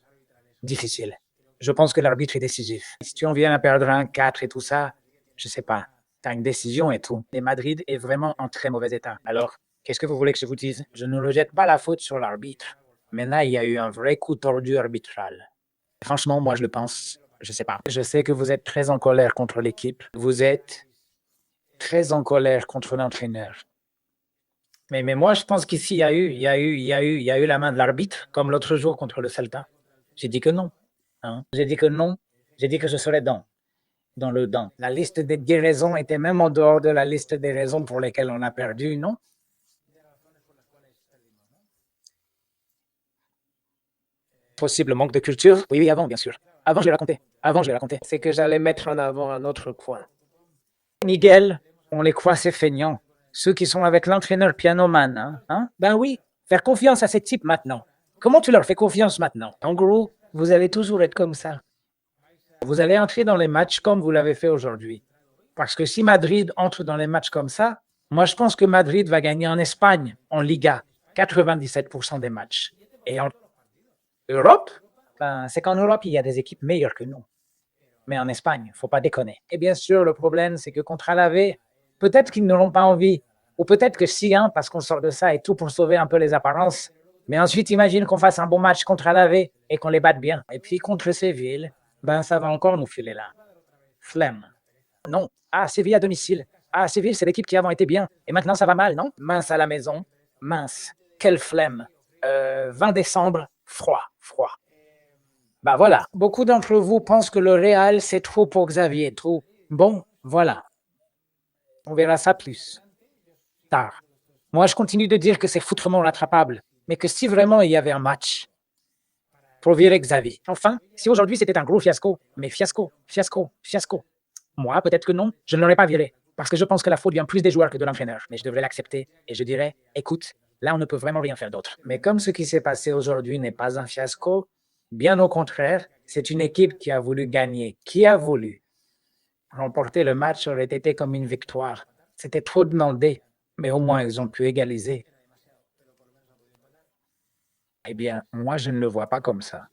difficiles, je pense que l'arbitre est décisif. Si tu en viens à perdre un 4 et tout ça, je sais pas. Tu as une décision et tout. Et Madrid est vraiment en très mauvais état. Alors, qu'est-ce que vous voulez que je vous dise? Je ne rejette pas la faute sur l'arbitre. Mais là, il y a eu un vrai coup tordu arbitral. Franchement, moi, je le pense. Je sais pas. Je sais que vous êtes très en colère contre l'équipe. Vous êtes très en colère contre l'entraîneur. Mais moi, je pense qu'ici, il y a eu la main de l'arbitre, comme l'autre jour contre le Celta. J'ai dit que non. Hein. J'ai dit que non. J'ai dit que je serais dans le dans. La liste des 10 raisons était même en dehors de la liste des raisons pour lesquelles on a perdu, non? Possible manque de culture? Oui, avant, bien sûr. Avant, je l'ai raconté. C'est que j'allais mettre en avant un autre point. Miguel, on les croit ces feignants. Ceux qui sont avec l'entraîneur pianoman, hein? Ben oui, faire confiance à ces types maintenant. Comment tu leur fais confiance maintenant? En gros, vous allez toujours être comme ça. Vous allez entrer dans les matchs comme vous l'avez fait aujourd'hui. Parce que si Madrid entre dans les matchs comme ça, moi je pense que Madrid va gagner en Espagne, en Liga, 97% des matchs. Et en Europe, ben, c'est qu'en Europe, il y a des équipes meilleures que nous. Mais en Espagne, faut pas déconner. Et bien sûr, le problème, c'est que contre Alavé, peut-être qu'ils n'auront pas envie. Ou peut-être que si, hein, parce qu'on sort de ça et tout pour sauver un peu les apparences. Mais ensuite, imagine qu'on fasse un bon match contre Alavé et qu'on les batte bien. Et puis contre Séville, ben ça va encore nous filer là. Flemme. Non. Ah, Séville à domicile. Ah, Séville, c'est l'équipe qui avant était bien. Et maintenant, ça va mal, non? Mince à la maison. Mince. Quelle flemme. 20 décembre, froid. Bah voilà. Beaucoup d'entre vous pensent que le Real, c'est trop pour Xavier. Trop. Bon, voilà. On verra ça plus tard. Moi, je continue de dire que c'est foutrement rattrapable. Mais que si vraiment il y avait un match pour virer Xavier. Enfin, si aujourd'hui c'était un gros fiasco, mais fiasco. Moi, peut-être que non, je ne l'aurais pas viré. Parce que je pense que la faute vient plus des joueurs que de l'entraîneur. Mais je devrais l'accepter et je dirais, écoute, là on ne peut vraiment rien faire d'autre. Mais comme ce qui s'est passé aujourd'hui n'est pas un fiasco, bien au contraire, c'est une équipe qui a voulu gagner. Qui a voulu remporter le match aurait été comme une victoire. C'était trop demandé, mais au moins ils ont pu égaliser. Eh bien, moi je ne le vois pas comme ça.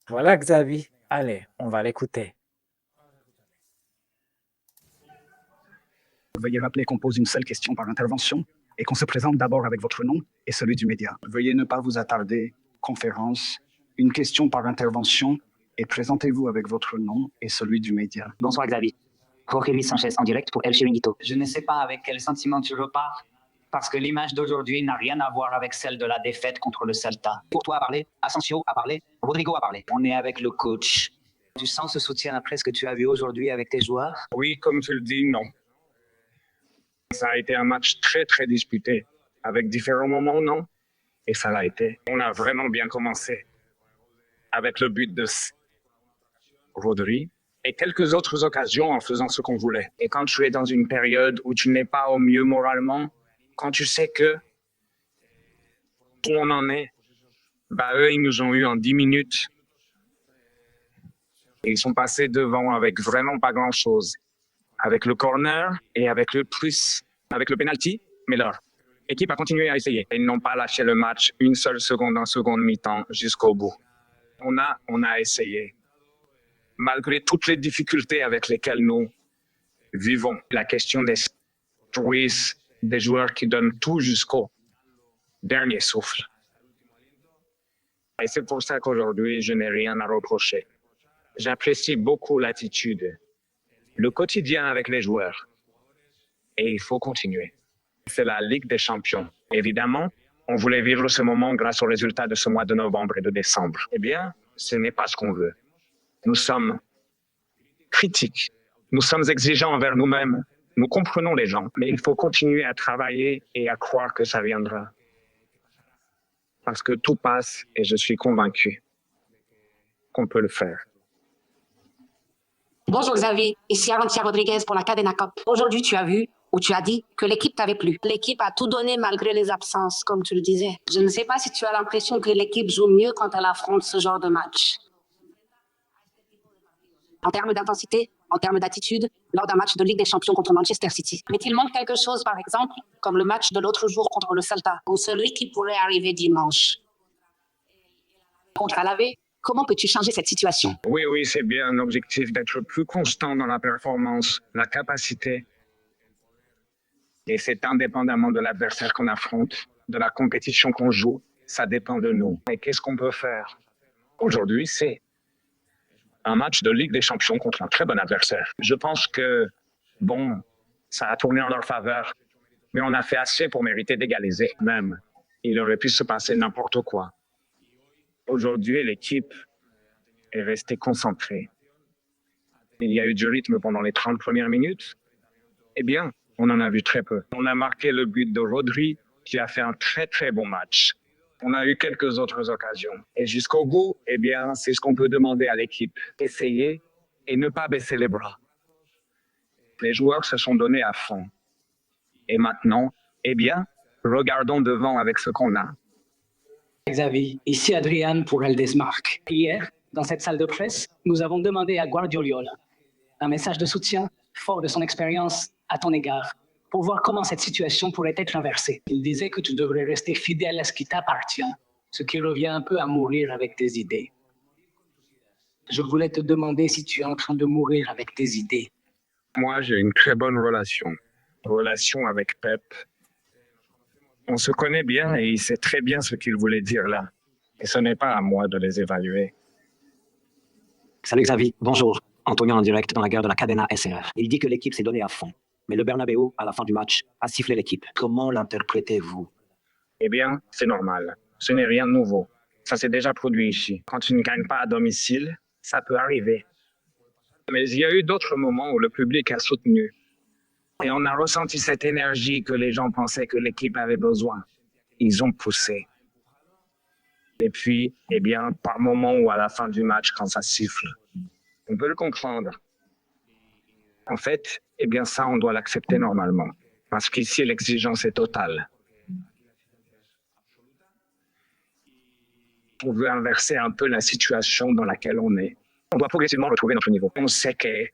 Voilà Xavier. Allez, on va l'écouter. Veuillez rappeler qu'on pose une seule question par intervention et qu'on se présente d'abord avec votre nom et celui du média. Veuillez ne pas vous attarder. Conférence, une question par intervention et présentez-vous avec votre nom et celui du média. Bonsoir Xavier. Jorge Luis Sanchez en direct pour El Chiringuito. Je ne sais pas avec quel sentiment tu repars, parce que l'image d'aujourd'hui n'a rien à voir avec celle de la défaite contre le Celta. Courtois a parlé, Asensio a parlé, Rodrigo a parlé. On est avec le coach. Tu sens ce soutien après ce que tu as vu aujourd'hui avec tes joueurs? Oui, comme tu le dis, non. Ça a été un match très, très disputé, avec différents moments, non? Et ça l'a été. On a vraiment bien commencé avec le but de Rodri et quelques autres occasions en faisant ce qu'on voulait. Et quand tu es dans une période où tu n'es pas au mieux moralement, quand tu sais que où on en est, bah eux, ils nous ont eu en 10 minutes. Et ils sont passés devant avec vraiment pas grand-chose. Avec le corner et avec le penalty, mais leur équipe a continué à essayer. Ils n'ont pas lâché le match une seule seconde en seconde mi-temps jusqu'au bout. On a essayé. Malgré toutes les difficultés avec lesquelles nous vivons, la question des Ruiz, des joueurs qui donnent tout jusqu'au dernier souffle. Et c'est pour ça qu'aujourd'hui, je n'ai rien à reprocher. J'apprécie beaucoup l'attitude, le quotidien avec les joueurs. Et il faut continuer. C'est la Ligue des Champions. Évidemment, on voulait vivre ce moment grâce aux résultats de ce mois de novembre et de décembre. Eh bien, ce n'est pas ce qu'on veut. Nous sommes critiques. Nous sommes exigeants envers nous-mêmes. Nous comprenons les gens, mais il faut continuer à travailler et à croire que ça viendra. Parce que tout passe et je suis convaincu qu'on peut le faire. Bonjour Xavier, ici Arantia Rodriguez pour la Cadena Cup. Aujourd'hui, tu as vu ou tu as dit que l'équipe t'avait plu. L'équipe a tout donné malgré les absences, comme tu le disais. Je ne sais pas si tu as l'impression que l'équipe joue mieux quand elle affronte ce genre de match. En termes d'intensité, en termes d'attitude, lors d'un match de Ligue des Champions contre Manchester City. Mais il manque quelque chose, par exemple, comme le match de l'autre jour contre le Celta, ou celui qui pourrait arriver dimanche. Contre Alavés, comment peux-tu changer cette situation? Oui, c'est bien un objectif d'être plus constant dans la performance, la capacité. Et c'est indépendamment de l'adversaire qu'on affronte, de la compétition qu'on joue, ça dépend de nous. Et qu'est-ce qu'on peut faire? Aujourd'hui, c'est un match de Ligue des Champions contre un très bon adversaire. Je pense que, bon, ça a tourné en leur faveur, mais on a fait assez pour mériter d'égaliser. Même, il aurait pu se passer n'importe quoi. Aujourd'hui, l'équipe est restée concentrée. Il y a eu du rythme pendant les 30 premières minutes. Eh bien, on en a vu très peu. On a marqué le but de Rodri, qui a fait un très très bon match. On a eu quelques autres occasions. Et jusqu'au bout, eh bien, c'est ce qu'on peut demander à l'équipe. Essayer et ne pas baisser les bras. Les joueurs se sont donnés à fond. Et maintenant, eh bien, regardons devant avec ce qu'on a. Xavier, ici Adrian pour Eldesmark. Hier, dans cette salle de presse, nous avons demandé à Guardiola un message de soutien fort de son expérience à ton égard, pour voir comment cette situation pourrait être inversée. Il disait que tu devrais rester fidèle à ce qui t'appartient, ce qui revient un peu à mourir avec tes idées. Je voulais te demander si tu es en train de mourir avec tes idées. Moi, j'ai une très bonne relation avec Pep. On se connaît bien et il sait très bien ce qu'il voulait dire là. Et ce n'est pas à moi de les évaluer. Salut Xavier, bonjour. Antonio en direct dans la guerre de la Cadena SR. Il dit que l'équipe s'est donnée à fond. Mais le Bernabéu, à la fin du match, a sifflé l'équipe. Comment l'interprétez-vous? Eh bien, c'est normal. Ce n'est rien de nouveau. Ça s'est déjà produit ici. Quand tu ne gagnes pas à domicile, ça peut arriver. Mais il y a eu d'autres moments où le public a soutenu. Et on a ressenti cette énergie que les gens pensaient que l'équipe avait besoin. Ils ont poussé. Et puis, eh bien, par moment ou à la fin du match, quand ça siffle, on peut le comprendre. En fait, eh bien ça, on doit l'accepter normalement. Parce qu'ici, l'exigence est totale. On veut inverser un peu la situation dans laquelle on est. On doit progressivement retrouver notre niveau. On sait que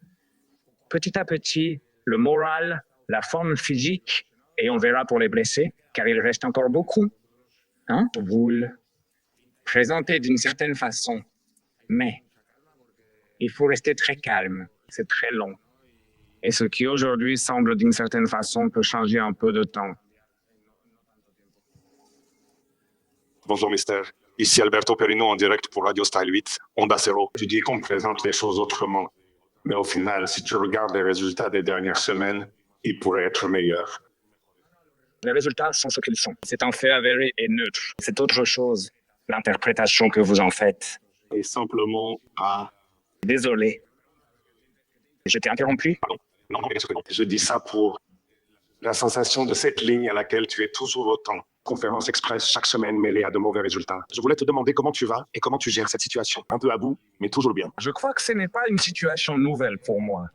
petit à petit, le moral, la forme physique, et on verra pour les blessés, car il reste encore beaucoup, vous le présentez d'une certaine façon. Mais il faut rester très calme. C'est très long. Et ce qui aujourd'hui semble d'une certaine façon peut changer un peu de temps. Bonjour, mister. Ici Alberto Perino en direct pour Radio Style 8, Onda Cero. Tu dis qu'on présente les choses autrement. Mais au final, si tu regardes les résultats des dernières semaines, ils pourraient être meilleurs. Les résultats sont ce qu'ils sont. C'est un fait avéré et neutre. C'est autre chose, l'interprétation que vous en faites. Et simplement à... Désolé. Je t'ai interrompu? Pardon. Non, bien sûr que non. Je dis ça pour la sensation de cette ligne à laquelle tu es toujours autant. Conférence express chaque semaine mêlée à de mauvais résultats. Je voulais te demander comment tu vas et comment tu gères cette situation. Un peu à bout, mais toujours bien. Je crois que ce n'est pas une situation nouvelle pour moi.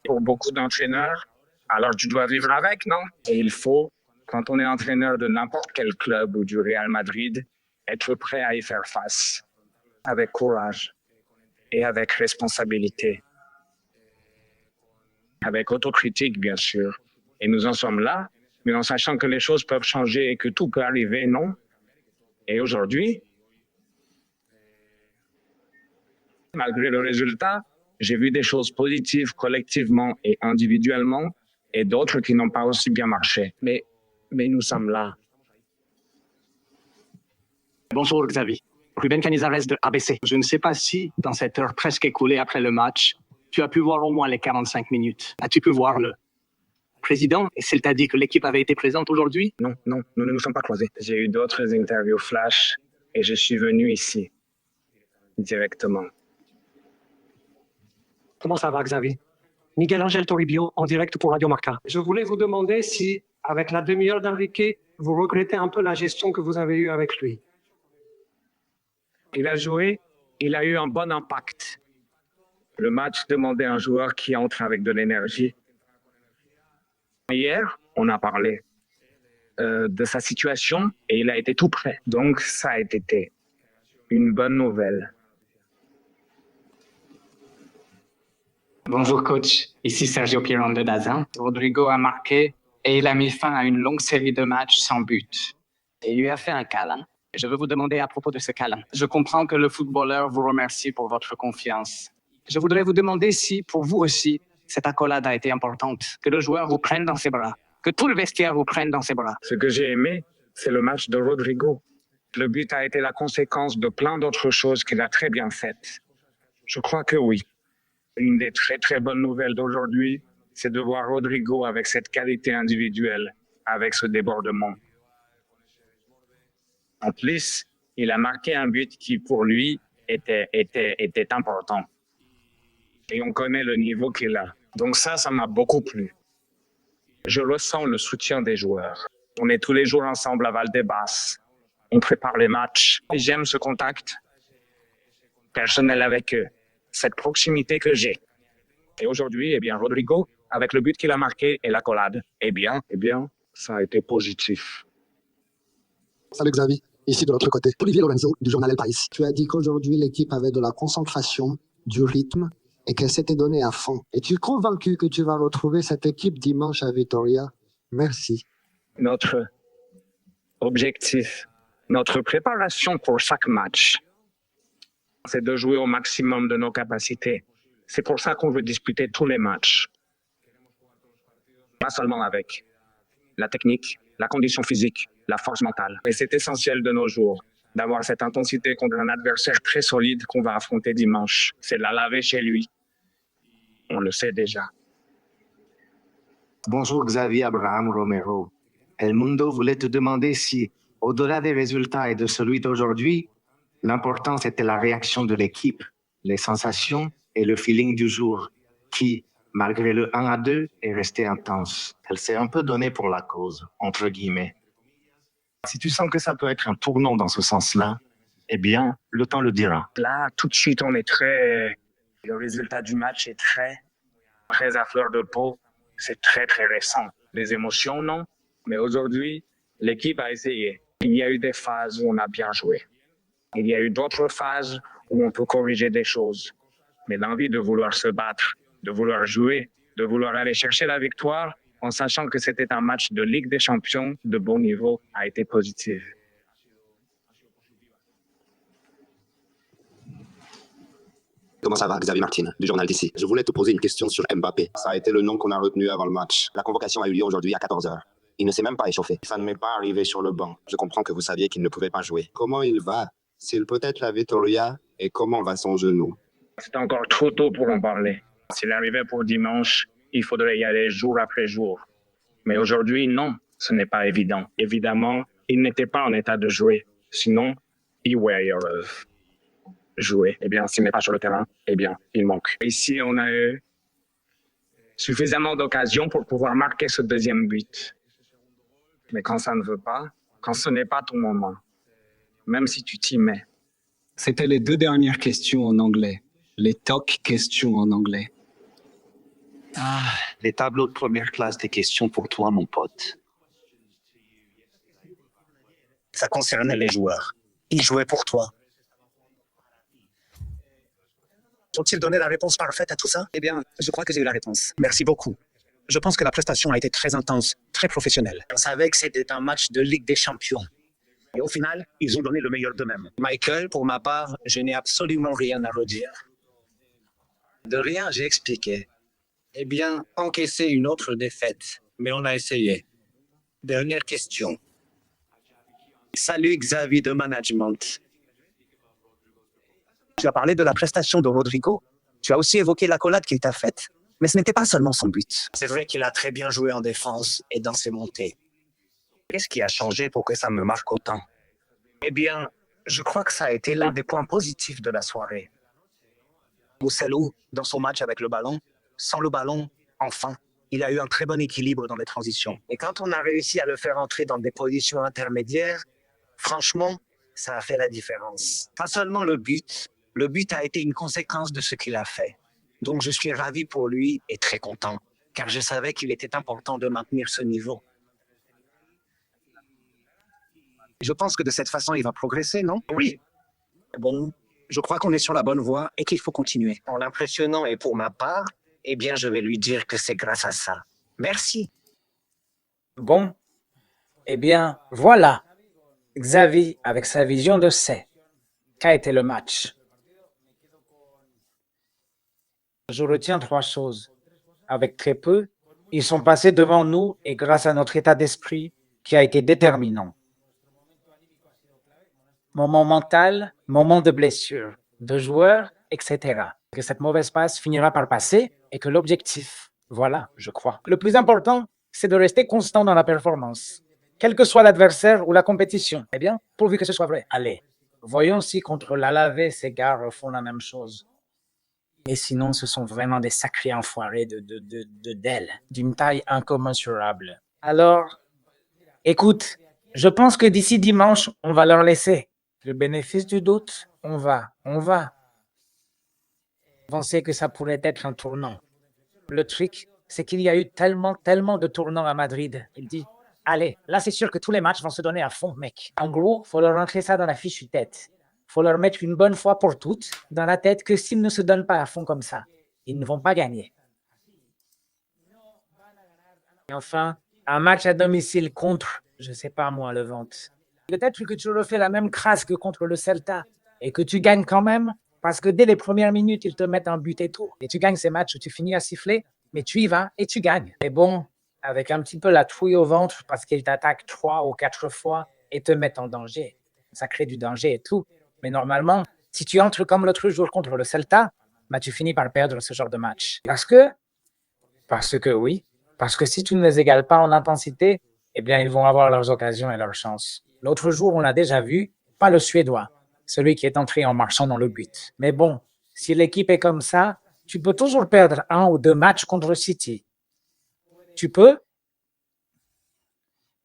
Pour beaucoup d'entraîneurs, alors tu dois vivre avec, non? Et il faut, quand on est entraîneur de n'importe quel club ou du Real Madrid, être prêt à y faire face. Avec courage et avec responsabilité. Avec autocritique, bien sûr. Et nous en sommes là, mais en sachant que les choses peuvent changer et que tout peut arriver, non? Et aujourd'hui, malgré le résultat, j'ai vu des choses positives collectivement et individuellement, et d'autres qui n'ont pas aussi bien marché. Mais nous sommes là. Bonjour Xavier. Ruben Canizares de ABC. Je ne sais pas si, dans cette heure presque écoulée après le match, tu as pu voir au moins les 45 minutes. As-tu pu voir le président? Et s'il t'a dit que l'équipe avait été présente aujourd'hui? Non, non, nous ne nous sommes pas croisés. J'ai eu d'autres interviews flash et je suis venu ici directement. Comment ça va, Xavier? Miguel Angel Toribio, en direct pour Radio Marca. Je voulais vous demander si, avec la demi-heure d'Enrique, vous regrettez un peu la gestion que vous avez eue avec lui. Il a joué, il a eu un bon impact. Le match demandait un joueur qui entre avec de l'énergie. Hier, on a parlé de sa situation et il a été tout prêt. Donc, ça a été une bonne nouvelle. Bonjour coach, ici Sergio Piron de Dazin. Rodrigo a marqué et il a mis fin à une longue série de matchs sans but. Et il lui a fait un câlin. Je veux vous demander à propos de ce câlin. Je comprends que le footballeur vous remercie pour votre confiance. Je voudrais vous demander si, pour vous aussi, cette accolade a été importante, que le joueur vous prenne dans ses bras, que tout le vestiaire vous prenne dans ses bras. Ce que j'ai aimé, c'est le match de Rodrigo. Le but a été la conséquence de plein d'autres choses qu'il a très bien faites. Je crois que oui. Une des très très bonnes nouvelles d'aujourd'hui, c'est de voir Rodrigo avec cette qualité individuelle, avec ce débordement. En plus, il a marqué un but qui pour lui était important. Et on connaît le niveau qu'il a. Donc ça m'a beaucoup plu. Je ressens le soutien des joueurs. On est tous les jours ensemble à Valdebebas. On prépare les matchs. J'aime ce contact personnel avec eux, cette proximité que j'ai. Et aujourd'hui, Rodrigo, avec le but qu'il a marqué et l'accolade, ça a été positif. Salut Xavier, ici de l'autre côté. Olivier Lorenzo du journal El País. Tu as dit qu'aujourd'hui l'équipe avait de la concentration, du rythme et qu'elle s'était donnée à fond. Es-tu convaincu que tu vas retrouver cette équipe dimanche à Vitoria? Merci. Notre objectif, notre préparation pour chaque match, c'est de jouer au maximum de nos capacités. C'est pour ça qu'on veut disputer tous les matchs. Pas seulement avec la technique, la condition physique, la force mentale. Et c'est essentiel de nos jours d'avoir cette intensité contre un adversaire très solide qu'on va affronter dimanche. C'est de la laver chez lui. On le sait déjà. Bonjour Xavier Abraham Romero. El Mundo voulait te demander si, au-delà des résultats et de celui d'aujourd'hui, l'important c'était la réaction de l'équipe, les sensations et le feeling du jour, qui, malgré le 1-2, est resté intense. Elle s'est un peu donnée pour la cause, entre guillemets. Si tu sens que ça peut être un tournant dans ce sens-là, le temps le dira. Là, tout de suite, on est très... Le résultat du match est très à fleur de peau. C'est très, très récent. Les émotions, non. Mais aujourd'hui, l'équipe a essayé. Il y a eu des phases où on a bien joué. Il y a eu d'autres phases où on peut corriger des choses. Mais l'envie de vouloir se battre, de vouloir jouer, de vouloir aller chercher la victoire, en sachant que c'était un match de Ligue des Champions de bon niveau, a été positive. Comment ça va, Xavier Martin, du journal d'ici? Je voulais te poser une question sur Mbappé. Ça a été le nom qu'on a retenu avant le match. La convocation a eu lieu aujourd'hui à 14h. Il ne s'est même pas échauffé. Ça ne m'est pas arrivé sur le banc. Je comprends que vous saviez qu'il ne pouvait pas jouer. Comment il va? S'il peut être la Vitoria, et comment va son genou? C'est encore trop tôt pour en parler. S'il arrivait pour dimanche, il faudrait y aller jour après jour. Mais aujourd'hui, non, ce n'est pas évident. Évidemment, il n'était pas en état de jouer. Sinon, il aurait joué. S'il n'est pas sur le terrain, il manque. Ici, on a eu suffisamment d'occasions pour pouvoir marquer ce deuxième but. Mais quand ça ne veut pas, quand ce n'est pas ton moment, même si tu t'y mets. C'était les deux dernières questions en anglais. Les TOC questions en anglais. Les tableaux de première classe des questions pour toi, mon pote. Ça concernait les joueurs. Ils jouaient pour toi. Ont-ils donné la réponse parfaite à tout ça? Je crois que j'ai eu la réponse. Merci beaucoup. Je pense que la prestation a été très intense, très professionnelle. On savait que c'était un match de Ligue des Champions. Et au final, ils ont donné le meilleur d'eux-mêmes. Michael, pour ma part, je n'ai absolument rien à redire. De rien, j'ai expliqué. Encaisser une autre défaite, mais on a essayé. Dernière question. Salut Xavier de Management. Tu as parlé de la prestation de Rodrigo. Tu as aussi évoqué l'accolade qu'il t'a faite. Mais ce n'était pas seulement son but. C'est vrai qu'il a très bien joué en défense et dans ses montées. Qu'est-ce qui a changé pour que ça me marque autant? Eh bien, je crois que ça a été l'un des points positifs de la soirée. Mousselo, dans son match avec le ballon, sans le ballon, enfin, il a eu un très bon équilibre dans les transitions. Et quand on a réussi à le faire entrer dans des positions intermédiaires, franchement, ça a fait la différence. Pas seulement le but a été une conséquence de ce qu'il a fait. Donc je suis ravi pour lui et très content, car je savais qu'il était important de maintenir ce niveau. Je pense que de cette façon, il va progresser, non? Oui. Bon, je crois qu'on est sur la bonne voie et qu'il faut continuer. En l'impressionnant et pour ma part, eh bien, je vais lui dire que c'est grâce à ça. Merci. Bon, eh bien, voilà. Xavi, avec sa vision de c'est qu'a été le match. Je retiens 3 choses. Avec très peu, ils sont passés devant nous et grâce à notre état d'esprit qui a été déterminant. Moment mental, moment de blessure, de joueurs, etc. Que cette mauvaise passe finira par passer et que l'objectif, voilà, je crois. Le plus important, c'est de rester constant dans la performance, quel que soit l'adversaire ou la compétition. Eh bien, pourvu que ce soit vrai. Allez, voyons si contre l'Alavés, ces gars refont la même chose. Et sinon, ce sont vraiment des sacrés enfoirés d'ailes, d'une taille incommensurable. Alors, écoute, je pense que d'ici dimanche, on va leur laisser le bénéfice du doute. On va penser que ça pourrait être un tournant. Le truc, c'est qu'il y a eu tellement de tournants à Madrid. Il dit, allez, là c'est sûr que tous les matchs vont se donner à fond, mec. En gros, faut leur rentrer ça dans la fichue tête. Faut leur mettre une bonne fois pour toutes dans la tête que s'ils ne se donnent pas à fond comme ça, ils ne vont pas gagner. Et enfin, un match à domicile contre, je sais pas moi, le Levante. Peut-être que tu refais la même crasse que contre le Celta et que tu gagnes quand même parce que dès les premières minutes, ils te mettent un but et tout. Et tu gagnes ces matchs où tu finis à siffler, mais tu y vas et tu gagnes. Mais bon, avec un petit peu la trouille au ventre parce qu'ils t'attaquent 3 ou 4 fois et te mettent en danger. Ça crée du danger et tout. Mais normalement, si tu entres comme l'autre jour contre le Celta, bah tu finis par perdre ce genre de match. Parce que oui, parce que si tu ne les égales pas en intensité, eh bien, ils vont avoir leurs occasions et leurs chances. L'autre jour, on l'a déjà vu, pas le Suédois, celui qui est entré en marchant dans le but. Mais bon, si l'équipe est comme ça, tu peux toujours perdre 1 ou 2 matchs contre City. Tu peux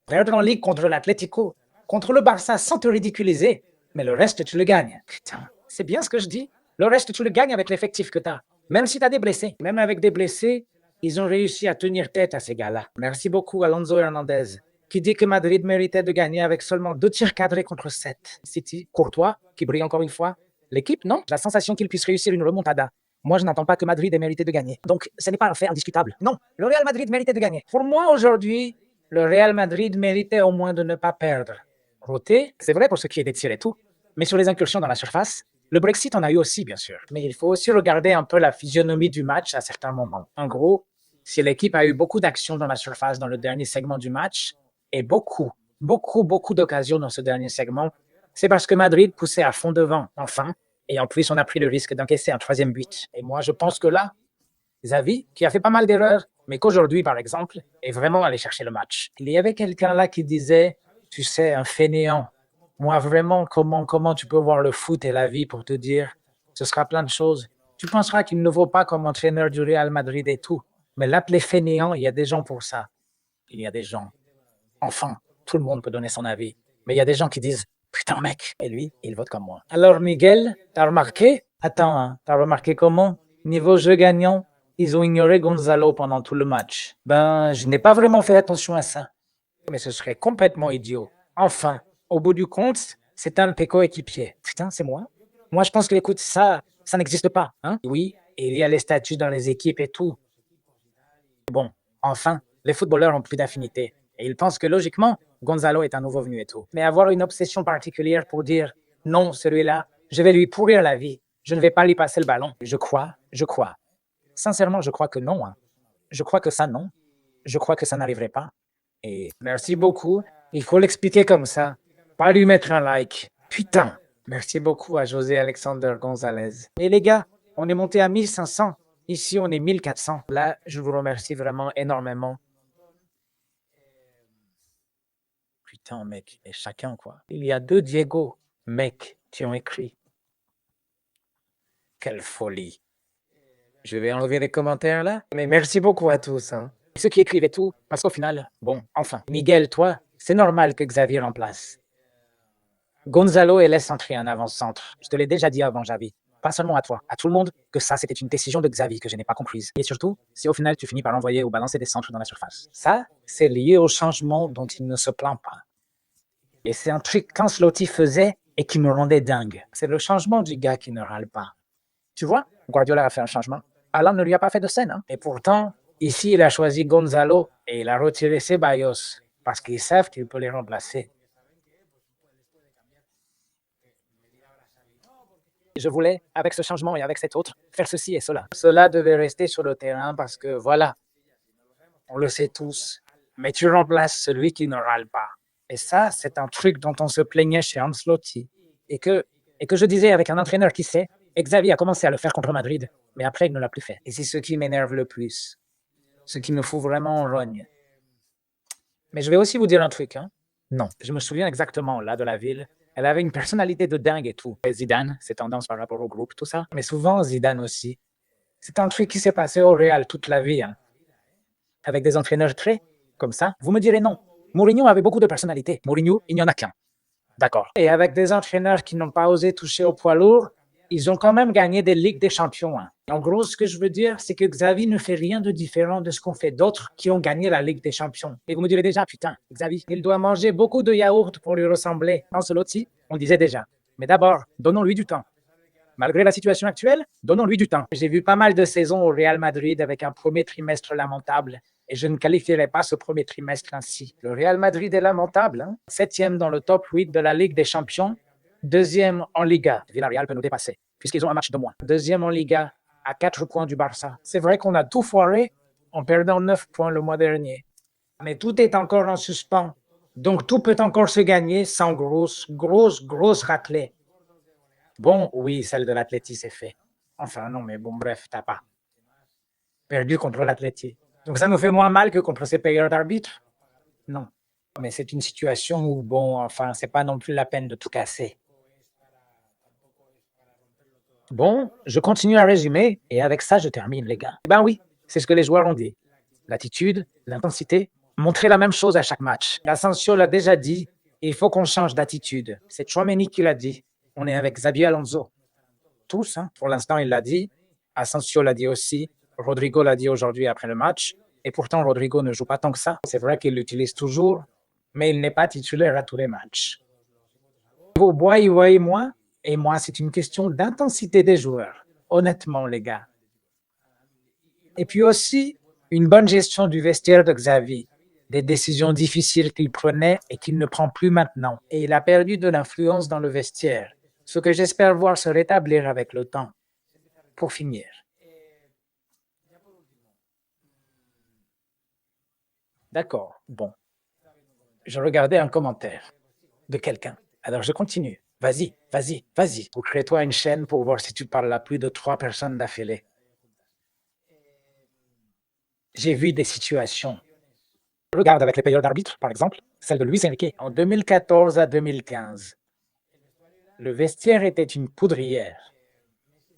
perdre en Ligue contre l'Atlético, contre le Barça sans te ridiculiser, mais le reste, tu le gagnes. Putain, c'est bien ce que je dis. Le reste, tu le gagnes avec l'effectif que tu as. Même si tu as des blessés. Même avec des blessés, ils ont réussi à tenir tête à ces gars-là. Merci beaucoup Alonso Hernandez, qui dit que Madrid méritait de gagner avec seulement 2 tirs cadrés contre 7. City, Courtois, qui brille encore une fois. L'équipe, non. La sensation qu'il puisse réussir une remontada. Moi, je n'attends pas que Madrid ait mérité de gagner. Donc, ce n'est pas un fait indiscutable. Non, le Real Madrid méritait de gagner. Pour moi, aujourd'hui, le Real Madrid méritait au moins de ne pas perdre. Roté, c'est vrai pour ce qui est des tirs et tout, mais sur les incursions dans la surface, le Brexit en a eu aussi, bien sûr. Mais il faut aussi regarder un peu la physionomie du match à certains moments. En gros, si l'équipe a eu beaucoup d'actions dans la surface dans le dernier segment du match, et beaucoup d'occasions dans ce dernier segment, c'est parce que Madrid poussait à fond devant, enfin, et en plus on a pris le risque d'encaisser un 3e but. Et moi je pense que là, Xavi, qui a fait pas mal d'erreurs, mais qu'aujourd'hui par exemple, est vraiment allé chercher le match. Il y avait quelqu'un là qui disait, tu sais, un fainéant. Moi vraiment, comment tu peux voir le foot et la vie pour te dire, ce sera plein de choses. Tu penseras qu'il ne vaut pas comme entraîneur du Real Madrid et tout, mais l'appeler fainéant, il y a des gens pour ça. Il y a des gens. Enfin, tout le monde peut donner son avis. Mais il y a des gens qui disent « Putain mec !» Et lui, il vote comme moi. Alors Miguel, t'as remarqué? Attends, hein, t'as remarqué comment? Niveau jeu gagnant, ils ont ignoré Gonzalo pendant tout le match. Ben, je n'ai pas vraiment fait attention à ça. Mais ce serait complètement idiot. Enfin, au bout du compte, c'est un de tes coéquipiers. Putain, c'est moi? Moi, je pense que, écoute, ça n'existe pas. Hein? Oui, il y a les statuts dans les équipes et tout. Bon, enfin, les footballeurs ont plus d'affinité. Et ils pensent que logiquement, Gonzalo est un nouveau venu et tout. Mais avoir une obsession particulière pour dire « Non, celui-là, je vais lui pourrir la vie. Je ne vais pas lui passer le ballon. » Je crois. Sincèrement, je crois que non. Hein. Je crois que ça, non. Je crois que ça n'arriverait pas. Et merci beaucoup. Il faut l'expliquer comme ça. Pas lui mettre un like. Putain. Merci beaucoup à José Alexander Gonzalez. Et les gars, on est monté à 1500. Ici, on est 1400. Là, je vous remercie vraiment énormément. Putain, mec, et chacun, quoi. Il y a 2 Diego, mec, qui ont écrit. Quelle folie. Je vais enlever les commentaires là. Mais merci beaucoup à tous. Hein. Ceux qui écrivaient tout, parce qu'au final, bon, enfin, Miguel, toi, c'est normal que Xavier remplace. Gonzalo et laisse entrer un avant-centre. Je te l'ai déjà dit avant, Javi. Pas seulement à toi, à tout le monde, que ça, c'était une décision de Xavi que je n'ai pas comprise. Et surtout, si au final tu finis par l'envoyer ou balancer des centres dans la surface. Ça, c'est lié au changement dont il ne se plaint pas. Et c'est un truc qu'Ancelotti faisait et qui me rendait dingue. C'est le changement du gars qui ne râle pas. Tu vois, Guardiola a fait un changement. Alain ne lui a pas fait de scène. Hein. Et pourtant, ici, il a choisi Gonzalo et il a retiré Ceballos parce qu'ils savent qu'il peut les remplacer. Je voulais, avec ce changement et avec cet autre, faire ceci et cela. Cela devait rester sur le terrain parce que, voilà, on le sait tous, mais tu remplaces celui qui ne râle pas. Et ça, c'est un truc dont on se plaignait chez Ancelotti. Et que je disais avec un entraîneur qui sait, Xavi a commencé à le faire contre Madrid, mais après, il ne l'a plus fait. Et c'est ce qui m'énerve le plus. Ce qui me fout vraiment en rogne. Mais je vais aussi vous dire un truc. Hein. Non, je me souviens exactement, là, de la ville. Elle avait une personnalité de dingue et tout. Et Zidane, ses tendances par rapport au groupe, tout ça. Mais souvent, Zidane aussi. C'est un truc qui s'est passé au Real toute la vie. Hein. Avec des entraîneurs très comme ça. Vous me direz non. Mourinho avait beaucoup de personnalité. Mourinho, il n'y en a qu'un. D'accord. Et avec des entraîneurs qui n'ont pas osé toucher au poids lourd, ils ont quand même gagné des Ligues des Champions. Hein. En gros, ce que je veux dire, c'est que Xavi ne fait rien de différent de ce qu'ont fait d'autres qui ont gagné la Ligue des Champions. Et vous me direz déjà, putain, Xavi, il doit manger beaucoup de yaourts pour lui ressembler. Ancelotti, on disait déjà. Mais d'abord, donnons-lui du temps. Malgré la situation actuelle, donnons-lui du temps. J'ai vu pas mal de saisons au Real Madrid avec un premier trimestre lamentable. Et je ne qualifierais pas ce premier trimestre ainsi. Le Real Madrid est lamentable. Hein? 7e dans le top 8 de la Ligue des Champions. 2e en Liga. Villarreal peut nous dépasser, puisqu'ils ont un match de moins. 2e en Liga, à 4 points du Barça. C'est vrai qu'on a tout foiré en perdant 9 points le mois dernier. Mais tout est encore en suspens. Donc tout peut encore se gagner sans grosse raclée. Bon, oui, celle de l'Atleti, c'est fait. Enfin, non, mais bon, bref, t'as pas perdu contre l'Atleti. Donc ça nous fait moins mal que contre ces payeurs d'arbitre? Non. Mais c'est une situation où, bon, enfin, c'est pas non plus la peine de tout casser. Bon, je continue à résumer, et avec ça, je termine, les gars. Ben oui, c'est ce que les joueurs ont dit. L'attitude, l'intensité, montrer la même chose à chaque match. Asensio l'a déjà dit, il faut qu'on change d'attitude. C'est Tchouaméni qui l'a dit. On est avec Xabi Alonso. Tous, hein, pour l'instant, il l'a dit. Asensio l'a dit aussi. Rodrigo l'a dit aujourd'hui après le match. Et pourtant, Rodrigo ne joue pas tant que ça. C'est vrai qu'il l'utilise toujours, mais il n'est pas titulaire à tous les matchs. Vos bois, et moi, c'est une question d'intensité des joueurs. Honnêtement, les gars. Et puis aussi, une bonne gestion du vestiaire de Xavi. Des décisions difficiles qu'il prenait et qu'il ne prend plus maintenant. Et il a perdu de l'influence dans le vestiaire. Ce que j'espère voir se rétablir avec le temps. Pour finir. D'accord, bon. Je regardais un commentaire de quelqu'un. Alors je continue. Vas-y. Ou crée-toi une chaîne pour voir si tu parles à plus de 3 personnes d'affilée. J'ai vu des situations. Regarde avec les payeurs d'arbitre, par exemple, celle de Luis Enrique. En 2014 à 2015, le vestiaire était une poudrière.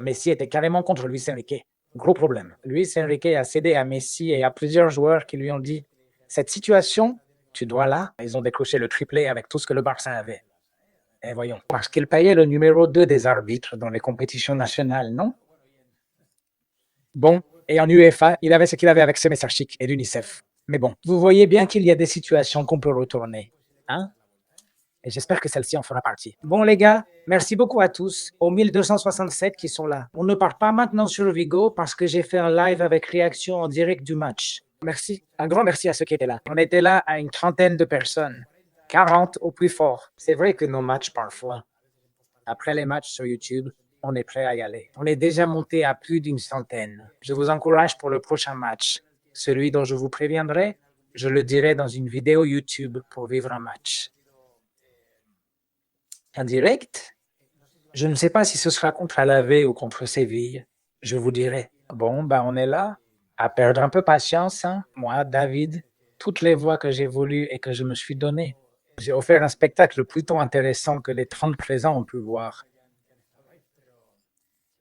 Messi était carrément contre Luis Enrique. Gros problème. Luis Enrique a cédé à Messi et à plusieurs joueurs qui lui ont dit « Cette situation, tu dois là ». Ils ont décroché le triplé avec tout ce que le Barça avait. Et voyons, parce qu'il payait le numéro 2 des arbitres dans les compétitions nationales, non? Bon, et en UEFA, il avait ce qu'il avait avec Semesacic et l'UNICEF. Mais bon, vous voyez bien qu'il y a des situations qu'on peut retourner, hein? Et j'espère que celle-ci en fera partie. Bon les gars, merci beaucoup à tous, aux 1267 qui sont là. On ne part pas maintenant sur Vigo parce que j'ai fait un live avec réaction en direct du match. Merci, un grand merci à ceux qui étaient là. On était là à une trentaine de personnes, 40 au plus fort. C'est vrai que nos matchs parfois, après les matchs sur YouTube, on est prêt à y aller. On est déjà monté à plus d'une centaine. Je vous encourage pour le prochain match. Celui dont je vous préviendrai, je le dirai dans une vidéo YouTube pour vivre un match. En direct Je ne sais pas si ce sera contre Alavés ou contre Séville. Je vous dirai. Bon, ben on est là. À perdre un peu patience, hein. Moi, David, toutes les voix que j'ai voulu et que je me suis donné. J'ai offert un spectacle plutôt intéressant que les 30 présents ont pu voir.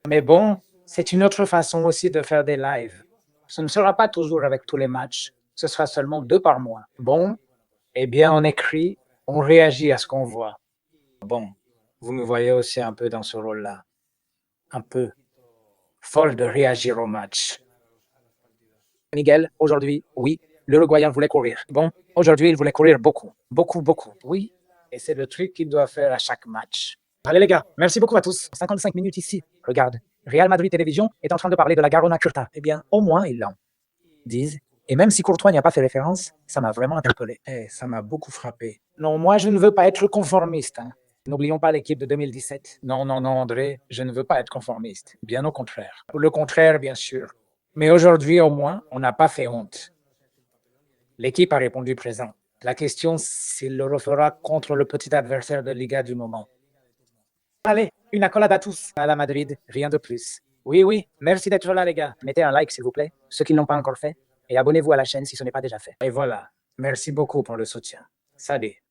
Mais bon, c'est une autre façon aussi de faire des lives. Ce ne sera pas toujours avec tous les matchs. Ce sera seulement 2 par mois. Bon, eh bien, on écrit, on réagit à ce qu'on voit. Bon, vous me voyez aussi un peu dans ce rôle-là. Un peu folle de réagir au match. Miguel, aujourd'hui, oui, l'Uruguayen voulait courir. Bon, aujourd'hui, il voulait courir beaucoup. Beaucoup, beaucoup. Oui, et c'est le truc qu'il doit faire à chaque match. Allez les gars, merci beaucoup à tous. 55 minutes ici. Regarde, Real Madrid Télévision est en train de parler de la Garona Curta. Eh bien, au moins, ils l'ont. Disent. Et même si Courtois n'y a pas fait référence, ça m'a vraiment interpellé. Ça m'a beaucoup frappé. Non, moi, je ne veux pas être conformiste. Hein. N'oublions pas l'équipe de 2017. Non, non, non, André, je ne veux pas être conformiste. Bien au contraire. Le contraire, bien sûr. Mais aujourd'hui, au moins, on n'a pas fait honte. L'équipe a répondu présent. La question, s'il le refera contre le petit adversaire de Liga du moment. Allez, une accolade à tous. À la Madrid, rien de plus. Oui, oui, merci d'être là, les gars. Mettez un like, s'il vous plaît, ceux qui ne l'ont pas encore fait, et abonnez-vous à la chaîne si ce n'est pas déjà fait. Et voilà, merci beaucoup pour le soutien. Salut.